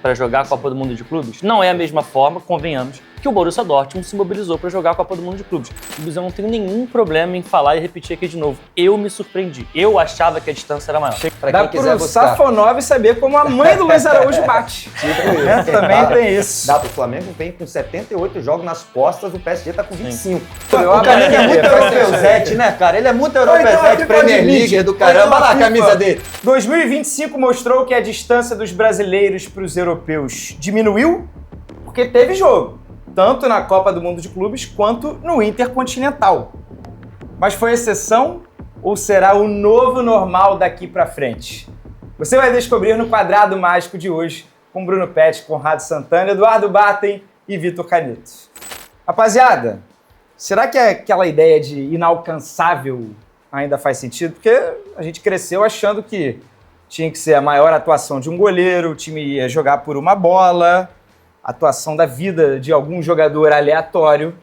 para jogar a Copa do Mundo de Clubes? Não é a mesma forma, convenhamos, que o Borussia Dortmund se mobilizou para jogar a Copa do Mundo de Clubes. Eu não tenho nenhum problema em falar e repetir aqui de novo. Eu me surpreendi. Eu achava que a distância era maior. Dá pro Safonov saber como a mãe do Luiz Araújo bate. Também tem isso. Dá pro Flamengo, vem com 78 jogos nas costas, o PSG tá com 25. O cara é muito europeuzete, né, cara? Ele é muito europeuzete, Premier League do caramba. Olha lá a camisa dele. 2025 mostrou que a distância dos brasileiros para os europeus diminuiu porque teve jogo, tanto na Copa do Mundo de Clubes quanto no Intercontinental. Mas foi exceção ou será o novo normal daqui para frente? Você vai descobrir no Quadrado Mágico de hoje com Bruno Pet, Conrado Santana, Eduardo Batten e Vitor Caneto. Rapaziada, será que aquela ideia de inalcançável ainda faz sentido? Porque a gente cresceu achando que tinha que ser a maior atuação de um goleiro, o time ia jogar por uma bola, atuação da vida de algum jogador aleatório.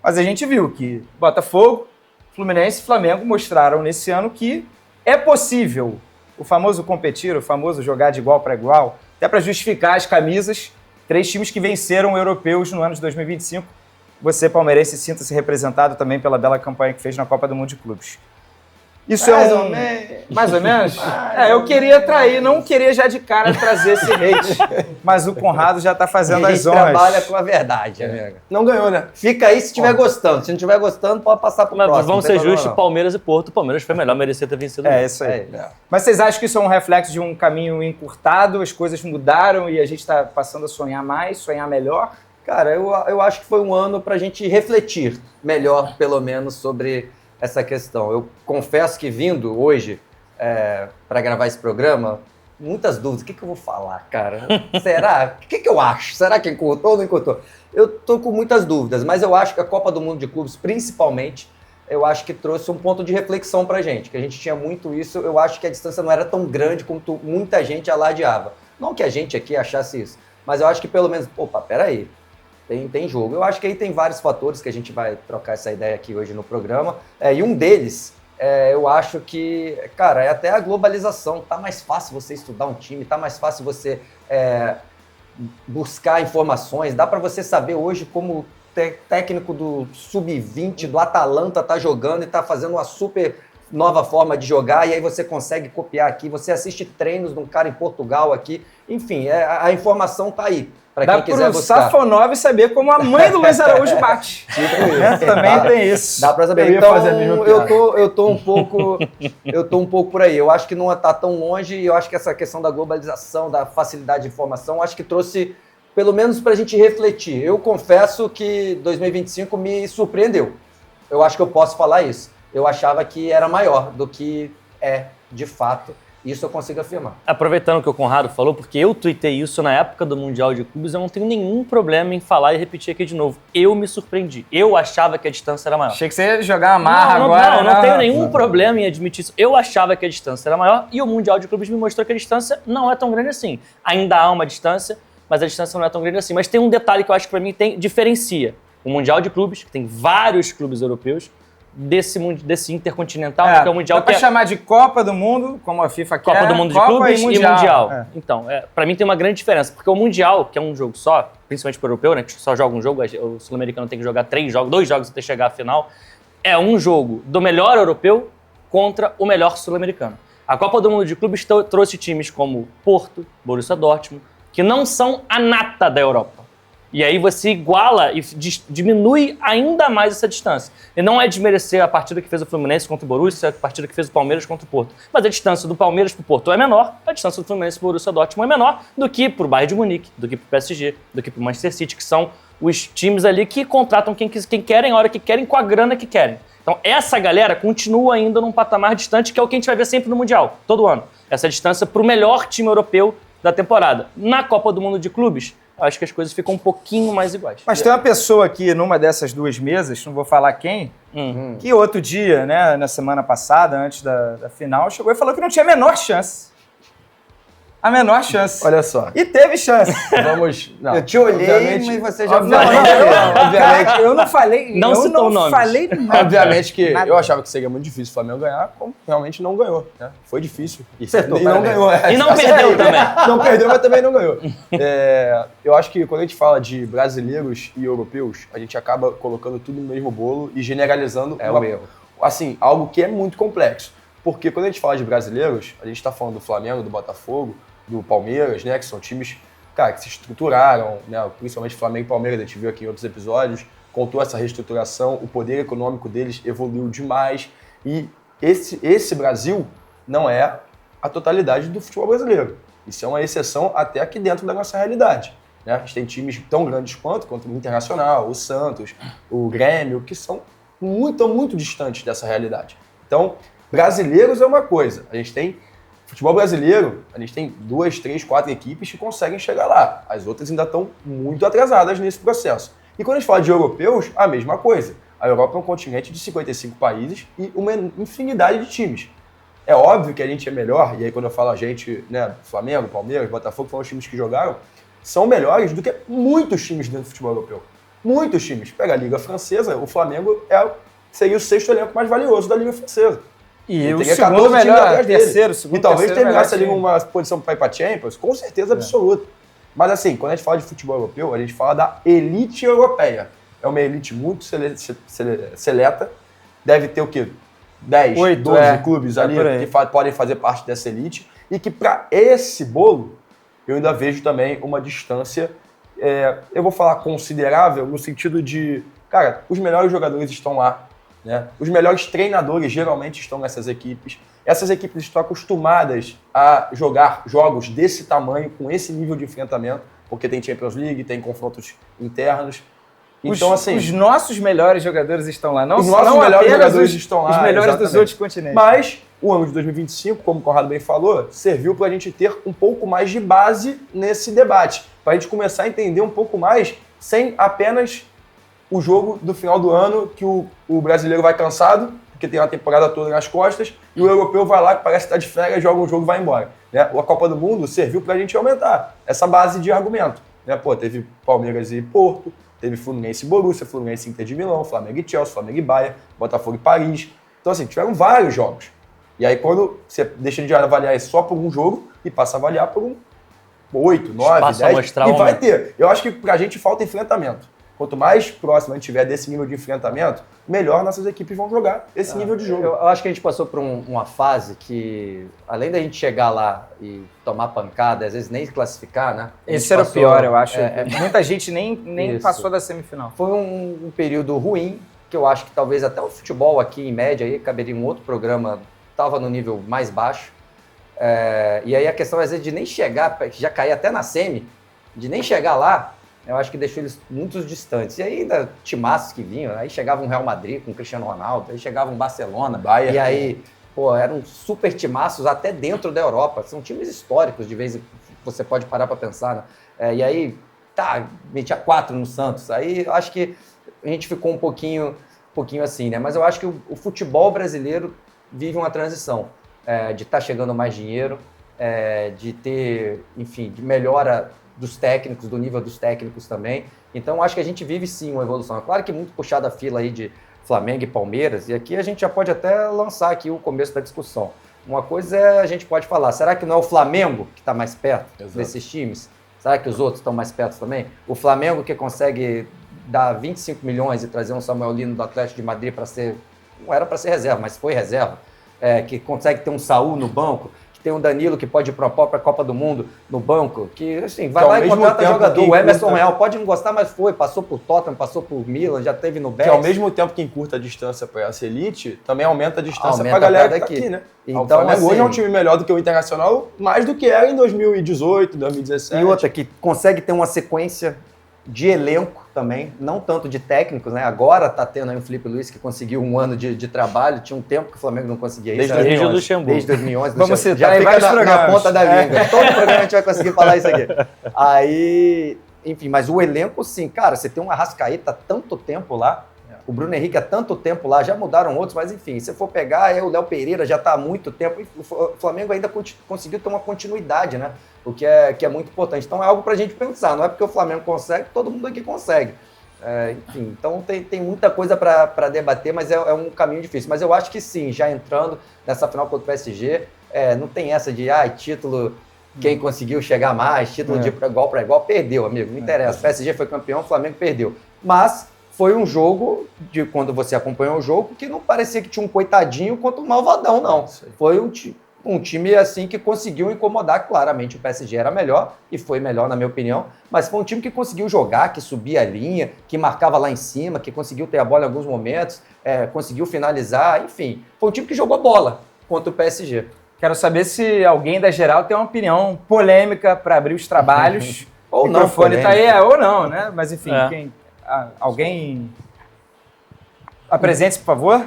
Mas a gente viu que Botafogo, Fluminense e Flamengo mostraram nesse ano que é possível o famoso competir, o famoso jogar de igual para igual, até para justificar as camisas. 3 times que venceram europeus no ano de 2025. Você, palmeirense, sinta-se representado também pela bela campanha que fez na Copa do Mundo de Clubes. Isso mais ou menos? Eu queria trair, não queria já de cara trazer esse hate, mas o Conrado já tá fazendo as honras. Trabalha com a verdade, amiga. Não ganhou, né? Fica aí se estiver gostando. Se não estiver gostando, pode passar pro próximo. Vamos ser justos, Palmeiras e Porto. O Palmeiras foi melhor, merecia ter vencido. Isso aí. Mas vocês acham que isso é um reflexo de um caminho encurtado, as coisas mudaram e a gente tá passando a sonhar mais, sonhar melhor? Cara, eu acho que foi um ano pra gente refletir melhor, pelo menos, sobre essa questão. Eu confesso que vindo hoje para gravar esse programa, muitas dúvidas. O que eu vou falar, cara? Será? O que eu acho? Será que encurtou ou não encurtou? Eu tô com muitas dúvidas, mas eu acho que a Copa do Mundo de Clubes, principalmente, eu acho que trouxe um ponto de reflexão pra gente, que a gente tinha muito isso. Eu acho que a distância não era tão grande quanto muita gente alardeava. Não que a gente aqui achasse isso, mas eu acho que pelo menos, opa, peraí. Tem jogo. Eu acho que aí tem vários fatores que a gente vai trocar essa ideia aqui hoje no programa. E um deles, eu acho que, cara, é até a globalização. Tá mais fácil você estudar um time, tá mais fácil você buscar informações. Dá para você saber hoje como o técnico do Sub-20 do Atalanta tá jogando e tá fazendo uma super nova forma de jogar, e aí você consegue copiar aqui. Você assiste treinos de um cara em Portugal aqui. Enfim, a informação tá aí. Pra quem quiser buscar. Dá pro Safonov saber como a mãe do Luiz Araújo bate. Também tem isso. Dá pra saber. Então, eu tô um pouco por aí. Eu acho que não tá tão longe, e eu acho que essa questão da globalização, da facilidade de informação, acho que trouxe, pelo menos pra gente refletir. Eu confesso que 2025 me surpreendeu. Eu acho que eu posso falar isso. Eu achava que era maior do que de fato. Isso eu consigo afirmar. Aproveitando o que o Conrado falou, porque eu tuitei isso na época do Mundial de Clubes, eu não tenho nenhum problema em falar e repetir aqui de novo. Eu me surpreendi. Eu achava que a distância era maior. Achei que você ia jogar uma marra agora. Não tenho nenhum problema em admitir isso. Eu achava que a distância era maior e o Mundial de Clubes me mostrou que a distância não é tão grande assim. Ainda há uma distância, mas a distância não é tão grande assim. Mas tem um detalhe que eu acho que pra mim diferencia o Mundial de Clubes, que tem vários clubes europeus, desse Intercontinental, que é o Mundial. Dá pra chamar de Copa do Mundo, como a FIFA quer. Copa do Mundo de Clubes e Mundial. Então, pra mim tem uma grande diferença, porque o Mundial, que é um jogo só, principalmente pro europeu, né, que só joga um jogo, o sul-americano tem que jogar 2 jogos até chegar à final, é um jogo do melhor europeu contra o melhor sul-americano. A Copa do Mundo de Clubes trouxe times como Porto, Borussia Dortmund, que não são a nata da Europa. E aí você iguala e diminui ainda mais essa distância. E não é desmerecer a partida que fez o Fluminense contra o Borussia, a partida que fez o Palmeiras contra o Porto. Mas a distância do Palmeiras para o Porto é menor, a distância do Fluminense para o Borussia Dortmund é menor do que para o Bayern de Munique, do que para o PSG, do que para o Manchester City, que são os times ali que contratam quem querem, a hora que querem, com a grana que querem. Então essa galera continua ainda num patamar distante, que é o que a gente vai ver sempre no Mundial, todo ano. Essa distância para o melhor time europeu da temporada. Na Copa do Mundo de Clubes, acho que as coisas ficam um pouquinho mais iguais. Mas tem uma pessoa aqui numa dessas 2 mesas, não vou falar quem, que outro dia, né, na semana passada, antes da final, chegou e falou que não tinha a menor chance. a menor chance. Olha só. E teve chance. Vamos... Não, Eu te olhei, obviamente- mas você já... Cara, eu não falei. Não eu citou não nomes. falei nada. Obviamente que Nada. eu achava que seria muito difícil o Flamengo ganhar, como realmente não ganhou, né? Foi difícil. Acertou, e não parabéns. ganhou. E não perdeu também. Não perdeu, mas também não ganhou. Eu acho que quando a gente fala de brasileiros e europeus, a gente acaba colocando tudo no mesmo bolo e generalizando É o erro. assim, algo que é muito complexo. Porque quando a gente fala de brasileiros, a gente está falando do Flamengo, do Botafogo, do Palmeiras, né? Que são times, cara, que se estruturaram, né? Principalmente Flamengo e Palmeiras, a gente viu aqui em outros episódios, contou essa reestruturação, o poder econômico deles evoluiu demais. E esse Brasil não é a totalidade do futebol brasileiro. Isso é uma exceção até aqui dentro da nossa realidade. Né? A gente tem times tão grandes quanto o Internacional, o Santos, o Grêmio, que são muito distantes dessa realidade. Então, brasileiros é uma coisa. A gente tem futebol brasileiro, a gente tem 2, 3, 4 equipes que conseguem chegar lá. As outras ainda estão muito atrasadas nesse processo. E quando a gente fala de europeus, a mesma coisa. A Europa é um continente de 55 países e uma infinidade de times. É óbvio que a gente é melhor, e aí quando eu falo a gente, né, Flamengo, Palmeiras, Botafogo, foram os times que jogaram, são melhores do que muitos times dentro do futebol europeu. Muitos times. Pega a Liga Francesa, o Flamengo seria o 6º elenco mais valioso da Liga Francesa. E Ele o teria segundo 14 times melhor, atrás dele. terceiro, segundo, E talvez terceiro terminasse ali melhor time. uma posição para ir para Champions, com certeza absoluta. Mas assim, quando a gente fala de futebol europeu, a gente fala da elite europeia. É uma elite muito seleta. Deve ter o quê? 10, 8, 12 clubes ali por aí. que podem fazer parte dessa elite. E que para esse bolo, eu ainda vejo também uma distância, eu vou falar considerável, no sentido de, cara, os melhores jogadores estão lá. Né? Os melhores treinadores geralmente estão nessas equipes. Essas equipes estão acostumadas a jogar jogos desse tamanho, com esse nível de enfrentamento, porque tem Champions League, tem confrontos internos. Então, assim, os nossos melhores jogadores estão lá. Não, os nossos não melhores apenas jogadores estão lá. Os melhores exatamente. dos outros continentes. Mas o ano de 2025, como o Conrado bem falou, serviu para a gente ter um pouco mais de base nesse debate. Para a gente começar a entender um pouco mais, sem apenas o jogo do final do ano, que o brasileiro vai cansado, porque tem uma temporada toda nas costas, e o europeu vai lá, que parece que está de férias, joga um jogo e vai embora. Né? A Copa do Mundo serviu para a gente aumentar essa base de argumento. Né? Pô, teve Palmeiras e Porto, teve Fluminense e Borussia, Fluminense e Inter de Milão, Flamengo e Chelsea, Flamengo e Bayern, Botafogo e Paris. Então, assim, tiveram vários jogos. E aí, quando você deixa de avaliar isso só por um jogo e passa a avaliar por um 8, 9, Passa a 10, mostrar e um- vai ter. Eu acho que pra gente falta enfrentamento. Quanto mais próximo a gente tiver desse nível de enfrentamento, melhor nossas equipes vão jogar esse nível de jogo. Eu acho que a gente passou por uma fase que, além da gente chegar lá e tomar pancada, às vezes nem classificar, né? A gente Esse era o passou- pior, eu acho. é, Muita gente nem Isso. passou da semifinal. Foi um período ruim, que eu acho que talvez até o futebol aqui, em média, aí caberia um outro programa, estava no nível mais baixo. E aí a questão, às vezes, de nem chegar, já cair até na semi, de nem chegar lá, eu acho que deixou eles muito distantes. E aí ainda timaços que vinham, aí chegava um Real Madrid com o Cristiano Ronaldo, aí chegava um Barcelona, Bayern. e aí, pô, eram super timaços até dentro da Europa. São times históricos, de vez em você pode parar para pensar, né? E aí, metia 4 no Santos. Aí eu acho que a gente ficou um pouquinho assim, né? Mas eu acho que o futebol brasileiro vive uma transição de estar chegando mais dinheiro, de ter, enfim, de melhora dos técnicos, do nível dos técnicos também. Então, acho que a gente vive sim uma evolução. É claro que muito puxada a fila aí de Flamengo e Palmeiras, e aqui a gente já pode até lançar aqui o começo da discussão. Uma coisa a gente pode falar, será que não é o Flamengo que está mais perto desses times? Será que os outros estão mais perto também? O Flamengo que consegue dar 25 milhões e trazer um Samuel Lino do Atlético de Madrid para ser, não era para ser reserva, mas foi reserva, que consegue ter um Saúl no banco, tem um Danilo que pode ir para a própria Copa do Mundo no banco, que assim, vai Que ao lá e mesmo contrata tempo jogador. que O Emerson encurta- Real pode não gostar, mas foi, passou por Tottenham, passou por Milan, já teve no Que Betis. ao mesmo tempo que encurta a distância para essa elite, também aumenta a distância Aumenta para a galera pra que tá daqui. aqui, né? Então, o Flamengo assim- hoje é um time melhor do que o Internacional, mais do que era em 2018, 2017. E outra, que consegue ter uma sequência de elenco também, não tanto de técnicos, né? Agora tá tendo aí o Felipe Luiz que conseguiu um ano de trabalho, tinha um tempo que o Flamengo não conseguia isso. Desde era 2011. Desde o Luxemburgo. Desde 2011. Vamos já citar em fica vários na programas. ponta da língua. Todo programa a gente vai conseguir falar isso aqui. Aí, enfim, mas o elenco, sim, cara, você tem um Arrascaeta há tanto tempo lá, o Bruno Henrique há tanto tempo lá, já mudaram outros, mas enfim, se for pegar, o Léo Pereira já está há muito tempo, e o Flamengo ainda conseguiu ter uma continuidade, né? o que é muito importante. Então é algo para a gente pensar, não é porque o Flamengo consegue, todo mundo aqui consegue. Enfim, então tem muita coisa para debater, mas é um caminho difícil. Mas eu acho que sim, já entrando nessa final contra o PSG, não tem essa de título, quem conseguiu chegar mais, título de igual para igual, perdeu, amigo, não interessa. O PSG foi campeão, o Flamengo perdeu. Mas foi um jogo, quando você acompanhou o jogo, que não parecia que tinha um coitadinho contra um malvadão, não. Foi um time assim que conseguiu incomodar. Claramente o PSG era melhor, e foi melhor na minha opinião, mas foi um time que conseguiu jogar, que subia a linha, que marcava lá em cima, que conseguiu ter a bola em alguns momentos, conseguiu finalizar, enfim. Foi um time que jogou bola contra o PSG. Quero saber se alguém da geral tem uma opinião polêmica para abrir os trabalhos. Ou o não, microfone tá aí, ou não, né? Mas enfim, alguém... Apresente-se, por favor.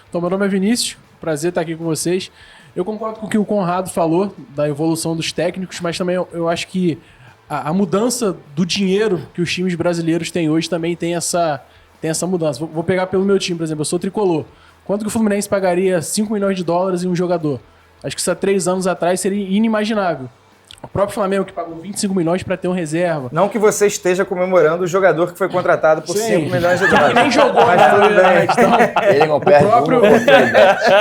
Então, meu nome é Vinícius, prazer estar aqui com vocês. Eu concordo com o que o Conrado falou da evolução dos técnicos, mas também eu acho que a mudança do dinheiro que os times brasileiros têm hoje também tem essa mudança. Vou pegar pelo meu time, por exemplo, eu sou tricolor. Quanto que o Fluminense pagaria 5 milhões de dólares em um jogador? Acho que isso há 3 anos atrás seria inimaginável. O próprio Flamengo que pagou 25 milhões para ter um reserva. Não que você esteja comemorando o jogador que foi contratado por 5 milhões de dólares. Nem jogou, mas tudo bem. Então, Ele não perde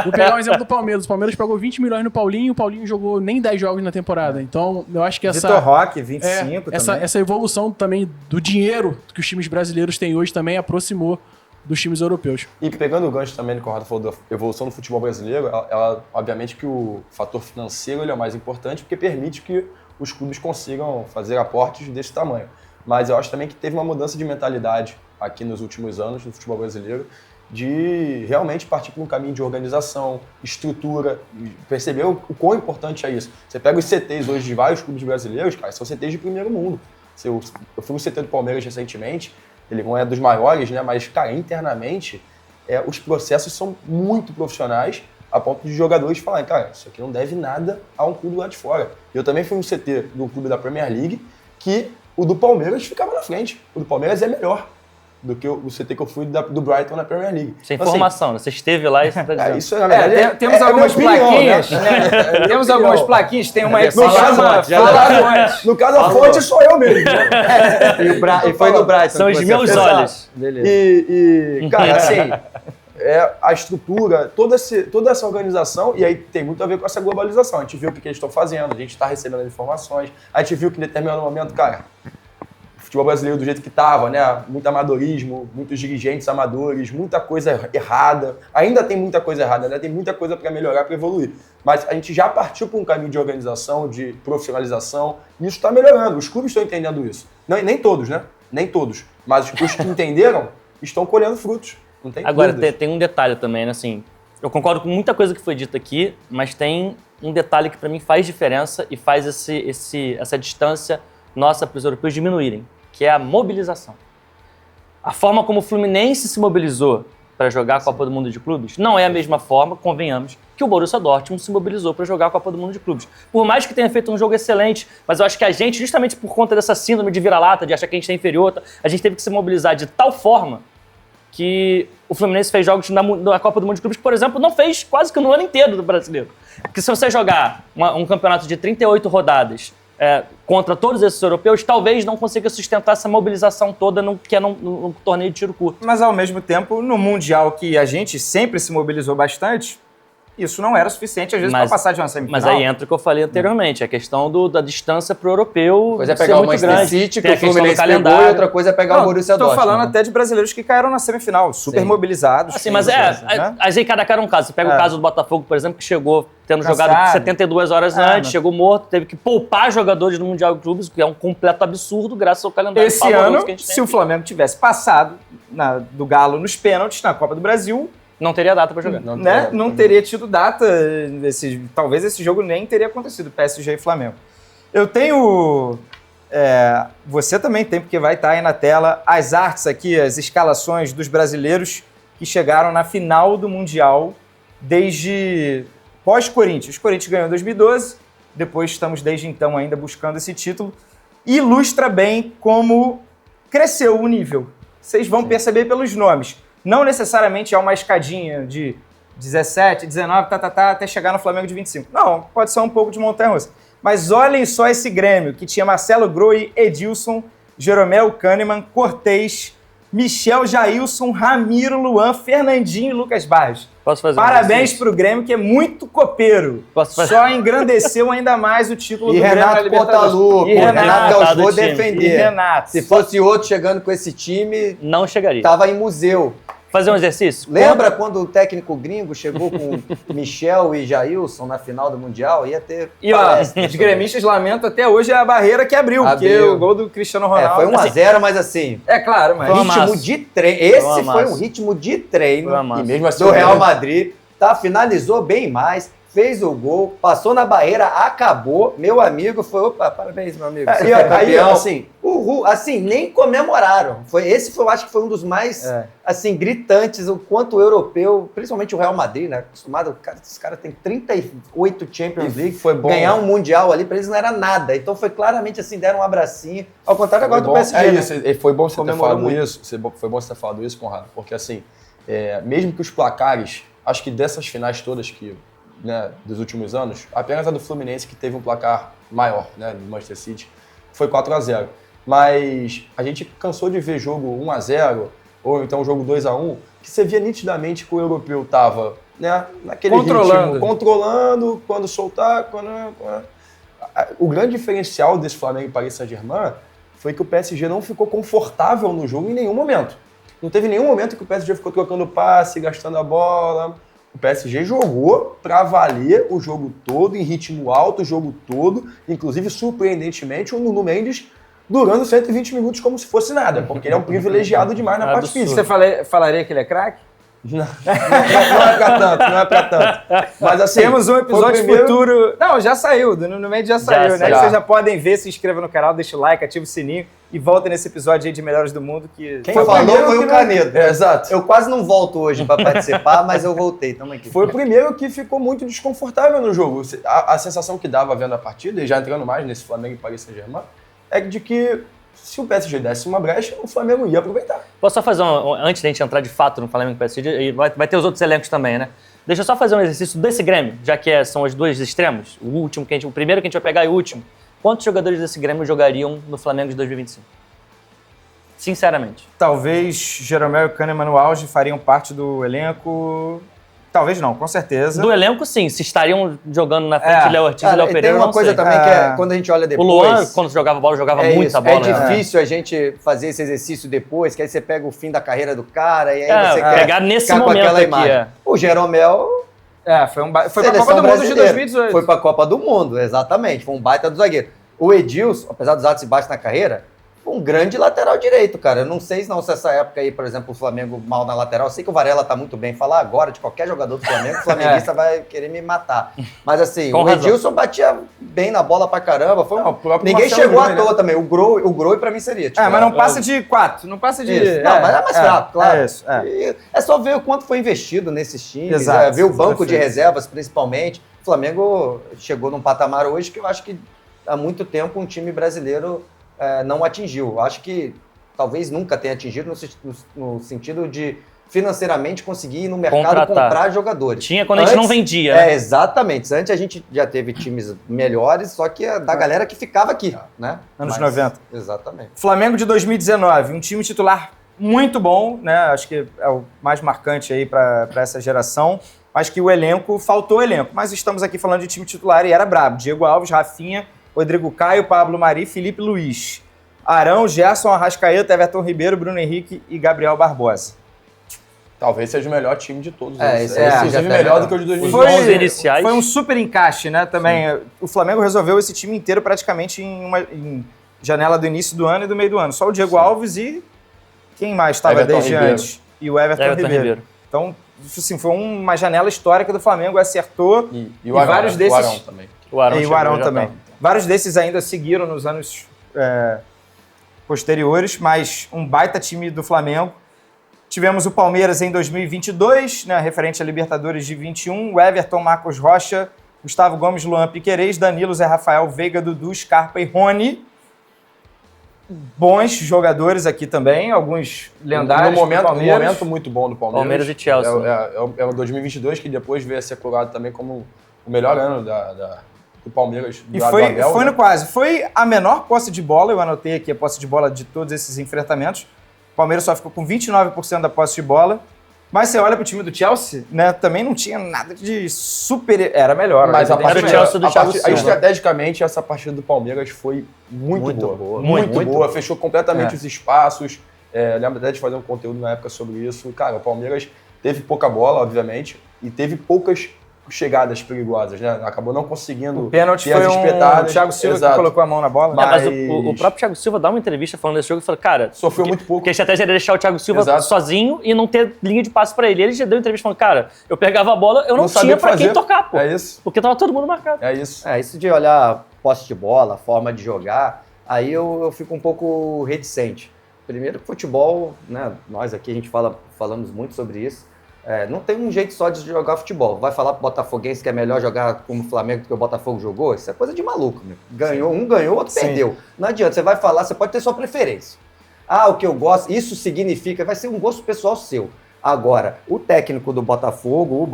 vou pegar um exemplo do Palmeiras. O Palmeiras pagou 20 milhões no Paulinho, o Paulinho jogou nem 10 jogos na temporada. Então, eu acho que Vitor Roque, 25 também. Essa evolução também do dinheiro que os times brasileiros têm hoje também aproximou dos times europeus. E pegando o gancho também do Conrado falou da evolução do futebol brasileiro, ela obviamente que o fator financeiro ele é o mais importante, porque permite que os clubes consigam fazer aportes desse tamanho. Mas eu acho também que teve uma mudança de mentalidade aqui nos últimos anos no futebol brasileiro, de realmente partir por um caminho de organização, estrutura, perceber o quão importante é isso. Você pega os CTs hoje de vários clubes brasileiros, cara, são CTs de primeiro mundo. Eu fui no CT do Palmeiras recentemente, ele não é dos maiores, né? Mas, cara, internamente, os processos são muito profissionais, a ponto de jogadores falarem, cara, isso aqui não deve nada a um clube lá de fora. Eu também fui no CT do clube da Premier League, que o do Palmeiras ficava na frente. O do Palmeiras é melhor do que o CT que eu fui do Brighton na Premier League. Isso é informação, né? Você esteve lá e você está dizendo. Isso, na verdade, temos algumas plaquinhas, né? Temos algumas plaquinhas, tem uma aí que se chama Fala Fonte. No caso, a fonte sou eu mesmo. E foi do Brighton. São os meus olhos. Beleza. E, cara, assim, a estrutura, toda essa organização, e aí tem muito a ver com essa globalização. A gente viu o que eles estão fazendo, a gente está recebendo as informações, a gente viu que em determinado momento, cara, o futebol brasileiro do jeito que estava, né? Muito amadorismo, muitos dirigentes amadores, muita coisa errada. Ainda tem muita coisa errada, né? Tem muita coisa para melhorar, para evoluir. Mas a gente já partiu para um caminho de organização, de profissionalização, e isso está melhorando. Os clubes estão entendendo isso. Nem todos, né? Nem todos. Mas os que entenderam estão colhendo frutos. Não tem Agora, dúvidas. tem um detalhe também, né? Assim, eu concordo com muita coisa que foi dita aqui, mas tem um detalhe que para mim faz diferença e faz essa distância nossa para os europeus diminuírem, que é a mobilização. A forma como o Fluminense se mobilizou para jogar a Copa do Mundo de Clubes não é a mesma forma, convenhamos, que o Borussia Dortmund se mobilizou para jogar a Copa do Mundo de Clubes. Por mais que tenha feito um jogo excelente, mas eu acho que a gente, justamente por conta dessa síndrome de vira-lata, de achar que a gente é inferior, a gente teve que se mobilizar de tal forma que o Fluminense fez jogos na Copa do Mundo de Clubes que, por exemplo, não fez quase que no ano inteiro do brasileiro. Porque se você jogar um campeonato de 38 rodadas contra todos esses europeus, talvez não consiga sustentar essa mobilização toda num torneio de tiro curto. Mas, ao mesmo tempo, no Mundial, que a gente sempre se mobilizou bastante, isso não era suficiente, às vezes, para passar de uma semifinal. Mas aí entra o que eu falei anteriormente, a questão da distância pro europeu. Coisa é pegar o Manchester City, que o Fluminense pegou, e outra coisa é pegar o Borussia Dortmund. Estou falando até de brasileiros que caíram na semifinal, super mobilizados. Assim, mas aí cada cara é um caso. Você pega o caso do Botafogo, por exemplo, que chegou tendo jogado 72 horas antes, chegou morto, teve que poupar jogadores do Mundial de Clubes, que é um completo absurdo, graças ao calendário esse ano, que a gente tem. Se o Flamengo tivesse passado do Galo nos pênaltis na Copa do Brasil, não teria data para jogar. Não teria tido data. Talvez esse jogo nem teria acontecido, PSG e Flamengo. Eu tenho... você também tem, porque vai estar aí na tela, as artes aqui, as escalações dos brasileiros que chegaram na final do Mundial desde pós-Corinthians. O Corinthians ganhou em 2012, depois estamos desde então ainda buscando esse título. E ilustra bem como cresceu o nível. Vocês vão perceber pelos nomes. Não necessariamente é uma escadinha de 17, 19, até chegar no Flamengo de 25. Não, pode ser um pouco de montanha-russa. Mas olhem só esse Grêmio, que tinha Marcelo Groi, Edilson, Jeromel Kahneman, Cortez, Michel, Jailson, Ramiro, Luan, Fernandinho e Lucas Barros. Posso fazer Parabéns pro Grêmio, que é muito copeiro. Só engrandeceu ainda mais o título do Grêmio na Libertadores. E Renato Gaúcho defender. E Renato. Se fosse outro chegando com esse time, não chegaria. Tava em museu. Fazer um exercício? Lembra quando o técnico gringo chegou com Michel e Jailson na final do Mundial? Ia ter. E ó, os gremistas lamentam até hoje a barreira que abriu, porque o gol do Cristiano Ronaldo. Foi 1-0, mas assim. É claro, mas. Ritmo de treino. Esse foi um ritmo de treino. E mesmo assim, do Real Madrid. Finalizou bem mais. Fez o gol, passou na barreira, acabou. Meu amigo foi. Opa, parabéns, meu amigo. Você foi campeão. Assim, nem comemoraram. Eu acho que foi um dos mais assim, gritantes, o quanto o europeu, principalmente o Real Madrid, né? Acostumado, esses caras têm 38 Champions League. Foi bom. Ganhar um Mundial ali, pra eles não era nada. Então foi claramente assim, deram um abracinho. Ao contrário agora do PSG. Isso, foi bom você ter falado isso. Foi bom você ter falado isso, Conrado, porque assim, mesmo que os placares, acho que dessas finais todas que. Né, dos últimos anos, apenas a do Fluminense que teve um placar maior, né, do Manchester City, foi 4-0. Mas a gente cansou de ver jogo 1-0 ou então jogo 2-1, que você via nitidamente que o europeu estava, né, naquele ritmo, controlando, quando soltar, O grande diferencial desse Flamengo e Paris Saint-Germain foi que o PSG não ficou confortável no jogo em nenhum momento. Não teve nenhum momento que o PSG ficou trocando passe, gastando a bola. O PSG jogou pra valer o jogo todo, em ritmo alto o jogo todo, inclusive, surpreendentemente, o Nuno Mendes durando 120 minutos como se fosse nada, porque ele é um privilegiado demais na parte física. Você falaria que ele é craque? Não é pra tanto. Mas assim, temos um episódio futuro. Não, já saiu, do Nuno Mendes já saiu, né? Vocês já podem ver, se inscreva no canal, deixa o like, ativa o sininho e volta nesse episódio aí de Melhores do Mundo. Quem falou foi o Canedo. Exato. Eu quase não volto hoje pra participar, mas eu voltei. Tamo aqui. Foi o primeiro que ficou muito desconfortável no jogo. A sensação que dava vendo a partida, e já entrando mais nesse Flamengo e Paris Saint-Germain, é de que se o PSG desse uma brecha, o Flamengo ia aproveitar. Posso só fazer antes da gente entrar de fato no Flamengo e PSG, e vai ter os outros elencos também, né? Deixa eu só fazer um exercício desse Grêmio, já que são os dois extremos, o primeiro que a gente vai pegar e o último. Quantos jogadores desse Grêmio jogariam no Flamengo de 2025? Sinceramente. Talvez Jeromel e Kahneman no auge fariam parte do elenco. Talvez não, com certeza. Do elenco, sim. Se estariam jogando na frente de Léo Ortiz e Léo Pereira, tem uma coisa também que é, quando a gente olha depois... O Luan, quando jogava bola, jogava muita bola. É difícil a gente fazer esse exercício depois, que aí você pega o fim da carreira do cara e aí você quer pegar nesse ficar momento com aquela aqui, imagem. O Jeromel... foi pra Copa do Mundo de 2018. Foi pra Copa do Mundo, exatamente. Foi um baita do zagueiro. O Edilson, apesar dos altos e baixos na carreira, um grande lateral direito, cara. Eu não sei se essa época aí, por exemplo, o Flamengo mal na lateral. Eu sei que o Varela tá muito bem. Falar agora de qualquer jogador do Flamengo, o flamenguista vai querer me matar. Mas assim, o Edilson batia bem na bola pra caramba. Ninguém chegou à toa também. O Groi pra mim seria. Tipo, mas não passa de 4. Não passa de... Isso. Não, mas é mais fraco, claro. É só ver o quanto foi investido nesses times. Ver o banco de reservas, principalmente. O Flamengo chegou num patamar hoje que eu acho que há muito tempo um time brasileiro não atingiu. Acho que talvez nunca tenha atingido no sentido de financeiramente conseguir ir no mercado comprar jogadores. Tinha quando a gente não vendia. Exatamente. Antes a gente já teve times melhores, só que da galera que ficava aqui, né? Anos 90. Exatamente. Flamengo de 2019, um time titular muito bom, né? Acho que é o mais marcante aí para essa geração. Mas que faltou elenco. Mas estamos aqui falando de time titular e era brabo. Diego Alves, Rafinha, Rodrigo Caio, Pablo Mari, Felipe Luiz. Arão, Gerson, Arrascaeta, Everton Ribeiro, Bruno Henrique e Gabriel Barbosa. Talvez seja o melhor time de todos. Inclusive melhor do que o de 2020. Foi um super encaixe, né? Também. Sim. O Flamengo resolveu esse time inteiro praticamente em janela do início do ano e do meio do ano. Só o Diego Alves e quem mais estava desde antes? E o Everton Ribeiro. Então, assim, foi uma janela histórica do Flamengo, acertou. E o Arão, vários desses... o Arão também. O Arão também. Vários desses ainda seguiram nos anos posteriores, mas um baita time do Flamengo. Tivemos o Palmeiras em 2022, né, referente a Libertadores de 21, o Everton, Marcos Rocha, Gustavo Gomes, Luan Piquerez, Danilo, Zé Rafael, Veiga, Dudu, Scarpa e Rony. Bons jogadores aqui também, alguns lendários. Um momento muito bom do Palmeiras. Palmeiras e Chelsea. É o 2022 que depois veio a ser curado também como o melhor ano do Palmeiras. E do foi Abel, no quase. Foi a menor posse de bola, eu anotei aqui a posse de bola de todos esses enfrentamentos. O Palmeiras só ficou com 29% da posse de bola. Mas você olha pro time do Chelsea, né? Também não tinha nada de super... Era melhor. Mas a partida, Chelsea do Thiago Silva. estrategicamente, essa partida do Palmeiras foi muito boa. Muito boa. Fechou completamente os espaços. Eu lembro até de fazer um conteúdo na época sobre isso. Cara, o Palmeiras teve pouca bola, obviamente, e teve poucas chegadas perigosas, né? Acabou não conseguindo o pênalti ter as espetadas. O Thiago Silva que colocou a mão na bola. Mas o próprio Thiago Silva dá uma entrevista falando desse jogo e fala, cara... Sofreu muito pouco. Porque a estratégia era deixar o Thiago Silva sozinho e não ter linha de passe pra ele. Ele já deu entrevista falando, cara, eu pegava a bola, eu não tinha pra quem tocar, pô. É isso. Porque tava todo mundo marcado. É isso. Isso de olhar posse de bola, forma de jogar, aí eu fico um pouco reticente. Primeiro, futebol, né? Nós aqui a gente falamos muito sobre isso. Não tem um jeito só de jogar futebol. Vai falar pro botafoguense que é melhor jogar como o Flamengo do que o Botafogo jogou? Isso é coisa de maluco, meu. Um ganhou, o outro perdeu. Não adianta, você vai falar, você pode ter sua preferência. O que eu gosto, isso significa, vai ser um gosto pessoal seu. Agora, o técnico do Botafogo,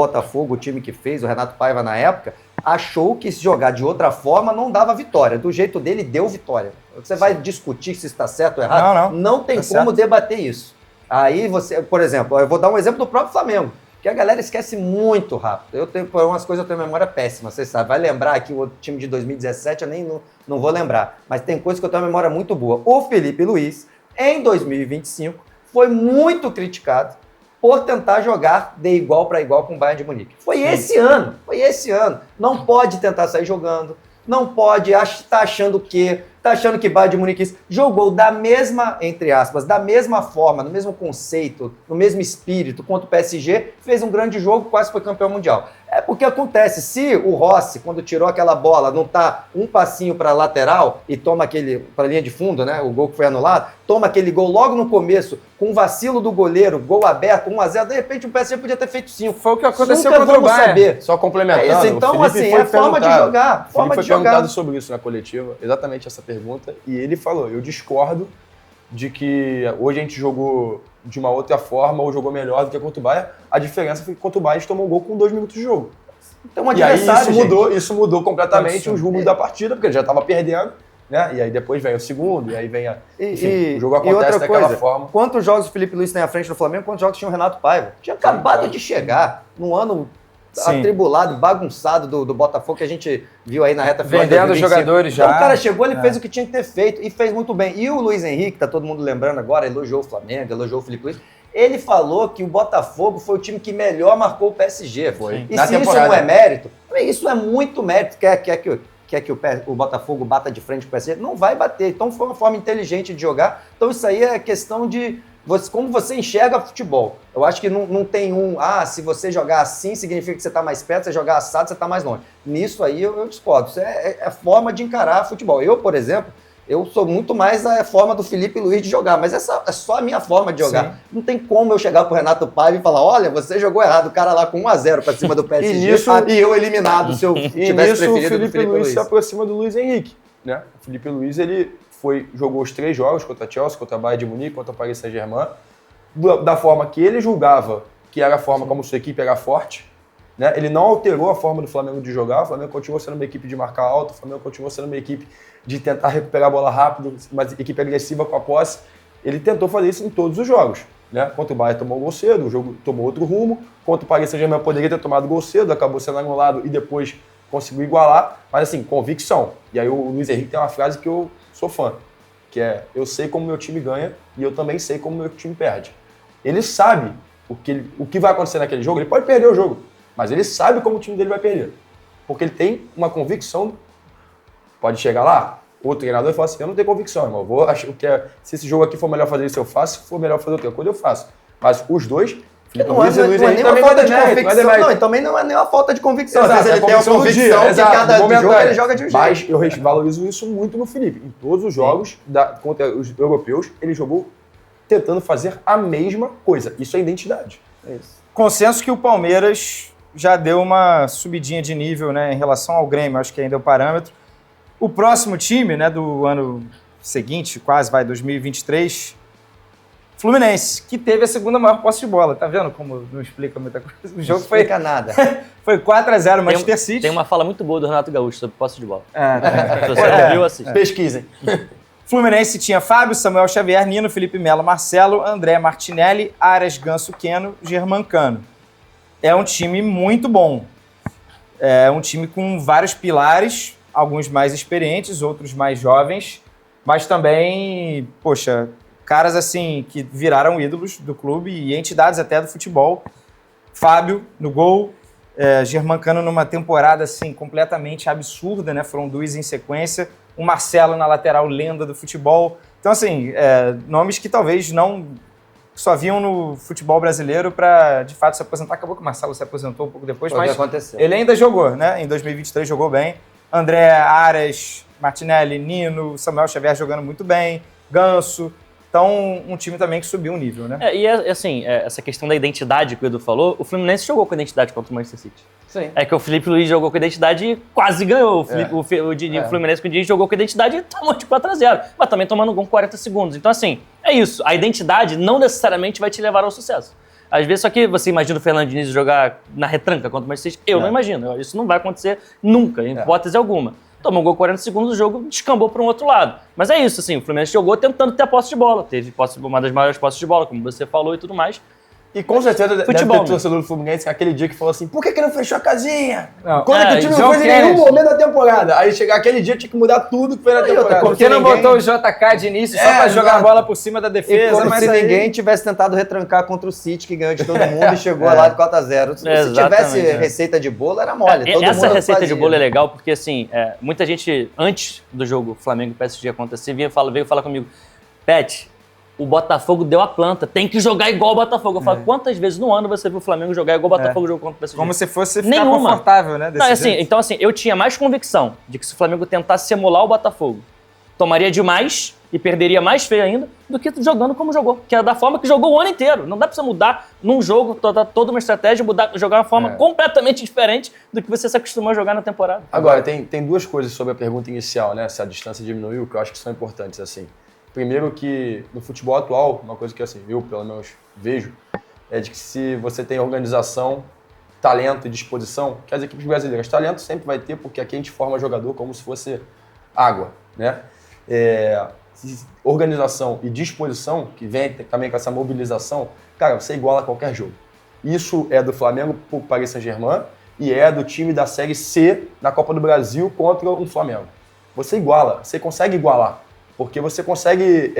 o time que fez, o Renato Paiva na época, achou que se jogar de outra forma não dava vitória. Do jeito dele, deu vitória. Você vai discutir se está certo ou errado? Não tem como debater isso. Aí você, por exemplo, eu vou dar um exemplo do próprio Flamengo, que a galera esquece muito rápido. Por umas coisas eu tenho memória péssima, vocês sabem. Vai lembrar aqui o time de 2017, eu não vou lembrar. Mas tem coisas que eu tenho uma memória muito boa. O Felipe Luiz, em 2025, foi muito criticado por tentar jogar de igual para igual com o Bayern de Munique. Foi esse ano. Não pode tentar sair jogando, não pode, tá achando que Bayern de Munique jogou da mesma, entre aspas, da mesma forma, no mesmo conceito, no mesmo espírito quanto o PSG, fez um grande jogo, quase foi campeão mundial. É porque acontece, se o Rossi, quando tirou aquela bola, não tá um passinho para lateral e toma para linha de fundo, né, o gol que foi anulado, toma aquele gol logo no começo, com um vacilo do goleiro, gol aberto, 1-0, de repente o PSG podia ter feito 5. Foi o que aconteceu contra o Bayern. Saber. Só complementando, então, assim, é forma de jogar. O Felipe foi perguntado sobre isso na coletiva, exatamente essa pergunta, e ele falou, eu discordo de que hoje a gente jogou de uma outra forma ou jogou melhor do que contra o Bayern. A diferença foi que contra o Bayern a gente tomou um gol com 2 minutos de jogo. Então, e aí isso mudou completamente os rumos da partida, porque ele já estava perdendo, né? E aí depois vem o segundo, e aí vem o jogo acontece daquela forma. Quantos jogos o Felipe Luiz tem à frente do Flamengo, quantos jogos tinha o Renato Paiva? Tinha acabado de chegar, num ano atribulado, bagunçado do Botafogo, que a gente viu aí na reta final. Vendendo jogadores já. Então, o cara chegou, ele fez o que tinha que ter feito, e fez muito bem. E o Luiz Henrique, tá todo mundo lembrando agora, elogiou o Flamengo, elogiou o Felipe Luiz. Ele falou que o Botafogo foi o time que melhor marcou o PSG. Foi. E se isso não é mérito, isso é muito mérito. Quer que o Botafogo bata de frente com o PSG? Não vai bater. Então foi uma forma inteligente de jogar. Então isso aí é questão de como você enxerga futebol. Eu acho que não tem se você jogar assim significa que você está mais perto, se você jogar assado, você está mais longe. Nisso aí eu discordo. Isso é forma de encarar futebol. Eu, por exemplo, eu sou muito mais a forma do Felipe Luiz de jogar, mas essa é só a minha forma de jogar. Sim. Não tem como eu chegar pro Renato Paiva e falar, olha, você jogou errado, o cara lá com 1-0 pra cima do PSG e eu eliminado se eu tivesse preferido o Felipe Luiz se aproxima do Luiz Henrique, né? O Felipe Luiz, ele jogou os 3 jogos contra a Chelsea, contra a Bayern de Munique, contra o Paris Saint-Germain, da forma que ele julgava que era a forma como sua equipe era forte, né? Ele não alterou a forma do Flamengo de jogar, o Flamengo continuou sendo uma equipe de marcar alto, o Flamengo continuou sendo uma equipe de tentar recuperar a bola rápido, uma equipe agressiva com a posse. Ele tentou fazer isso em todos os jogos, né? Contra o Bayern tomou gol cedo, o jogo tomou outro rumo, contra o Paris Saint-Germain poderia ter tomado gol cedo, acabou sendo anulado e depois conseguiu igualar, mas assim, convicção. E aí o Luiz Henrique tem uma frase que eu sou fã, que é, eu sei como meu time ganha e eu também sei como meu time perde. Ele sabe o que vai acontecer naquele jogo, ele pode perder o jogo, mas ele sabe como o time dele vai perder. Porque ele tem uma convicção, pode chegar lá, o treinador fala assim, eu não tenho convicção, irmão, se esse jogo aqui for melhor fazer isso eu faço, se for melhor fazer outra coisa eu faço. Mas os dois, não é nem uma falta de convicção, não, e também não é nem uma falta de convicção. Exato, às vezes ele tem uma convicção que cada jogo ele joga de um jeito. Mas eu valorizo isso muito no Felipe. Em todos os jogos contra os europeus, ele jogou tentando fazer a mesma coisa. Isso é identidade. É isso. Consenso que o Palmeiras já deu uma subidinha de nível, né, em relação ao Grêmio, acho que ainda é o parâmetro. O próximo time, né, do ano seguinte, quase 2023, Fluminense, que teve a segunda maior posse de bola. Tá vendo como não explica muita coisa? O jogo Não explica nada. foi 4-0 Manchester City. Tem uma fala muito boa do Renato Gaúcho sobre posse de bola. É, Se você não viu, assiste. Pesquisem. Fluminense tinha Fábio, Samuel Xavier, Nino, Felipe Melo, Marcelo, André Martinelli, Aras, Ganso, Queno, Germancano. É um time muito bom. É um time com vários pilares, alguns mais experientes, outros mais jovens, mas também, poxa, caras assim que viraram ídolos do clube e entidades até do futebol. Fábio no gol, Germancano numa temporada assim completamente absurda, né? Foram 2 em sequência. O Marcelo na lateral, lenda do futebol. Então, assim, nomes que talvez não só vinham no futebol brasileiro para, de fato, se aposentar. Acabou que o Marcelo se aposentou um pouco depois, mas ele ainda jogou, né? Em 2023 jogou bem. André, Aras, Martinelli, Nino, Samuel Xavier jogando muito bem, Ganso. Então, um time também que subiu um nível, né? Assim, essa questão da identidade que o Edu falou, o Fluminense jogou com identidade contra o Manchester City. Sim. É que o Felipe Luiz jogou com identidade e quase ganhou. O Fluminense com o Diniz jogou com identidade e tomou de 4-0. Mas também tomando gol com 40 segundos. Então, assim, é isso. A identidade não necessariamente vai te levar ao sucesso. Às vezes, só que você imagina o Fernando Diniz jogar na retranca contra o Manchester City. Eu não imagino. Isso não vai acontecer nunca, em hipótese alguma. Tomou um gol 40 segundos, o jogo descambou para um outro lado. Mas é isso, assim, o Fluminense jogou tentando ter a posse de bola. Teve uma das maiores posses de bola, como você falou e tudo mais. E com certeza deve Futebol, ter torcedor do Fluminense aquele dia que falou assim, por que não fechou a casinha? Não. Quando que o time não fez em nenhum momento da temporada? Aí chegar aquele dia tinha que mudar tudo que foi na temporada. Por que não botou o JK de início só pra jogar a bola por cima da defesa? E como mas se aí... ninguém tivesse tentado retrancar contra o City, que ganhou de todo mundo e chegou lá de 4-0. Se tivesse receita de bolo, era mole. Todo Essa mundo receita fazia. de bolo é legal porque, assim, muita gente, antes do jogo Flamengo e PSG acontecer, veio falar comigo, Pet, o Botafogo deu a planta, tem que jogar igual o Botafogo. Eu falo, quantas vezes no ano você viu o Flamengo jogar igual o Botafogo jogou contra o PSG? Como se fosse ficar Nenhuma. confortável, né? Não, assim, então, assim, eu tinha mais convicção de que se o Flamengo tentasse emular o Botafogo, tomaria demais e perderia mais feio ainda do que jogando como jogou, que é da forma que jogou o ano inteiro. Não dá pra você mudar num jogo, toda uma estratégia, jogar uma forma completamente diferente do que você se acostumou a jogar na temporada. Agora, tem duas coisas sobre a pergunta inicial, né? Se a distância diminuiu, que eu acho que são importantes, assim. Primeiro que no futebol atual, uma coisa que assim, eu pelo menos vejo, é de que se você tem organização, talento e disposição, que as equipes brasileiras, talento sempre vai ter, porque aqui a gente forma jogador como se fosse água, né? Organização e disposição, que vem também com essa mobilização, cara, você iguala qualquer jogo. Isso é do Flamengo pro Paris Saint-Germain e é do time da Série C na Copa do Brasil contra um Flamengo. Você iguala, você consegue igualar. Porque você consegue,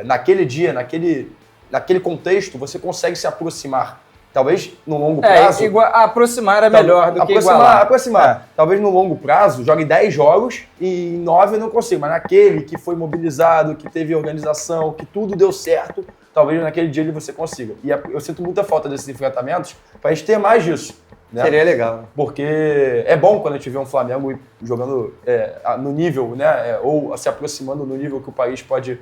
naquele dia, naquele contexto, você consegue se aproximar. Talvez no longo prazo... aproximar é melhor do que igualar. Aproximar. Talvez no longo prazo, jogue 10 jogos e em 9 eu não consigo. Mas naquele que foi mobilizado, que teve organização, que tudo deu certo, talvez naquele dia você consiga. E eu sinto muita falta desses enfrentamentos para a gente ter mais disso. Né? Seria legal. Porque é bom quando a gente vê um Flamengo jogando no nível, né? Ou se aproximando do nível que o país pode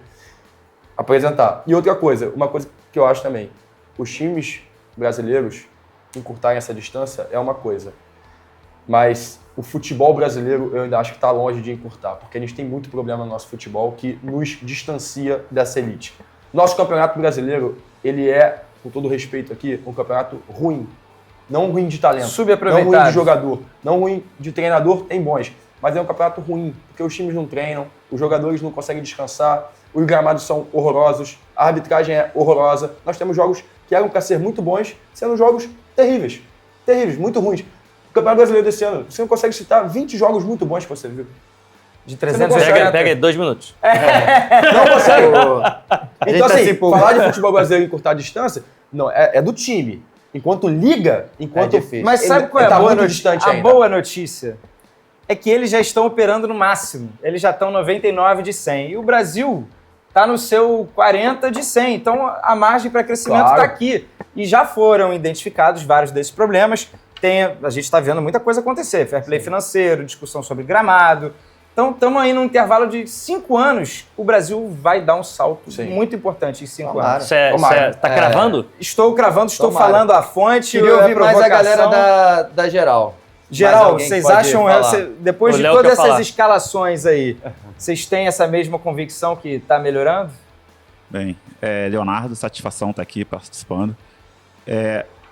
apresentar. E outra coisa, uma coisa que eu acho também, os times brasileiros encurtarem essa distância é uma coisa, mas o futebol brasileiro eu ainda acho que está longe de encurtar, porque a gente tem muito problema no nosso futebol que nos distancia dessa elite. Nosso campeonato brasileiro, ele é, com todo respeito aqui, um campeonato ruim. Não ruim de talento, subaproveitado, não ruim de jogador, não ruim de treinador, tem bons. Mas é um campeonato ruim, porque os times não treinam, os jogadores não conseguem descansar, os gramados são horrorosos, a arbitragem é horrorosa. Nós temos jogos que eram para ser muito bons, sendo jogos terríveis, muito ruins. O Campeonato Brasileiro desse ano, você não consegue citar 20 jogos muito bons que você viu. De 360. Pega aí 2 minutos. Não consegue. Então, assim, falar de futebol brasileiro e encurtar a distância, não, é do time. Enquanto liga, enquanto... É difícil. Mas sabe qual é tá a boa muito notícia? distante A ainda. boa notícia é que eles já estão operando no máximo. Eles já estão 99 de 100. E o Brasil está no seu 40 de 100. Então, a margem para crescimento está aqui. E já foram identificados vários desses problemas. A gente está vendo muita coisa acontecer. Fair play financeiro, discussão sobre gramado. Então, estamos aí num intervalo de 5 anos. O Brasil vai dar um salto muito importante em 5 anos. Você tá cravando? Estou cravando, estou falando a fonte. Queria ouvir mais a galera da geral. Geral, vocês acham, depois de todas essas falar. escalações aí, vocês têm essa mesma convicção que está melhorando? Bem, Leonardo, satisfação estar aqui participando.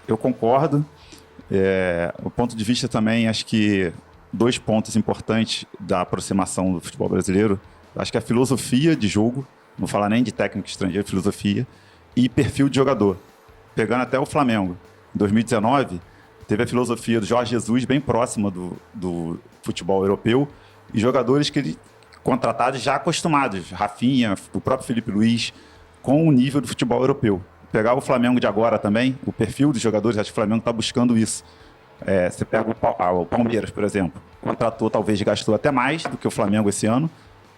Eu concordo. O ponto de vista também, acho que 2 pontos importantes da aproximação do futebol brasileiro. Acho que a filosofia de jogo, não falar nem de técnico estrangeiro, filosofia, e perfil de jogador. Pegando até o Flamengo. Em 2019, teve a filosofia do Jorge Jesus bem próxima do futebol europeu e jogadores que ele contratados já acostumados, Rafinha, o próprio Felipe Luiz, com o nível do futebol europeu. Pegar o Flamengo de agora também, o perfil dos jogadores, acho que o Flamengo está buscando isso. Você pega o Palmeiras, por exemplo, contratou, talvez gastou até mais do que o Flamengo esse ano,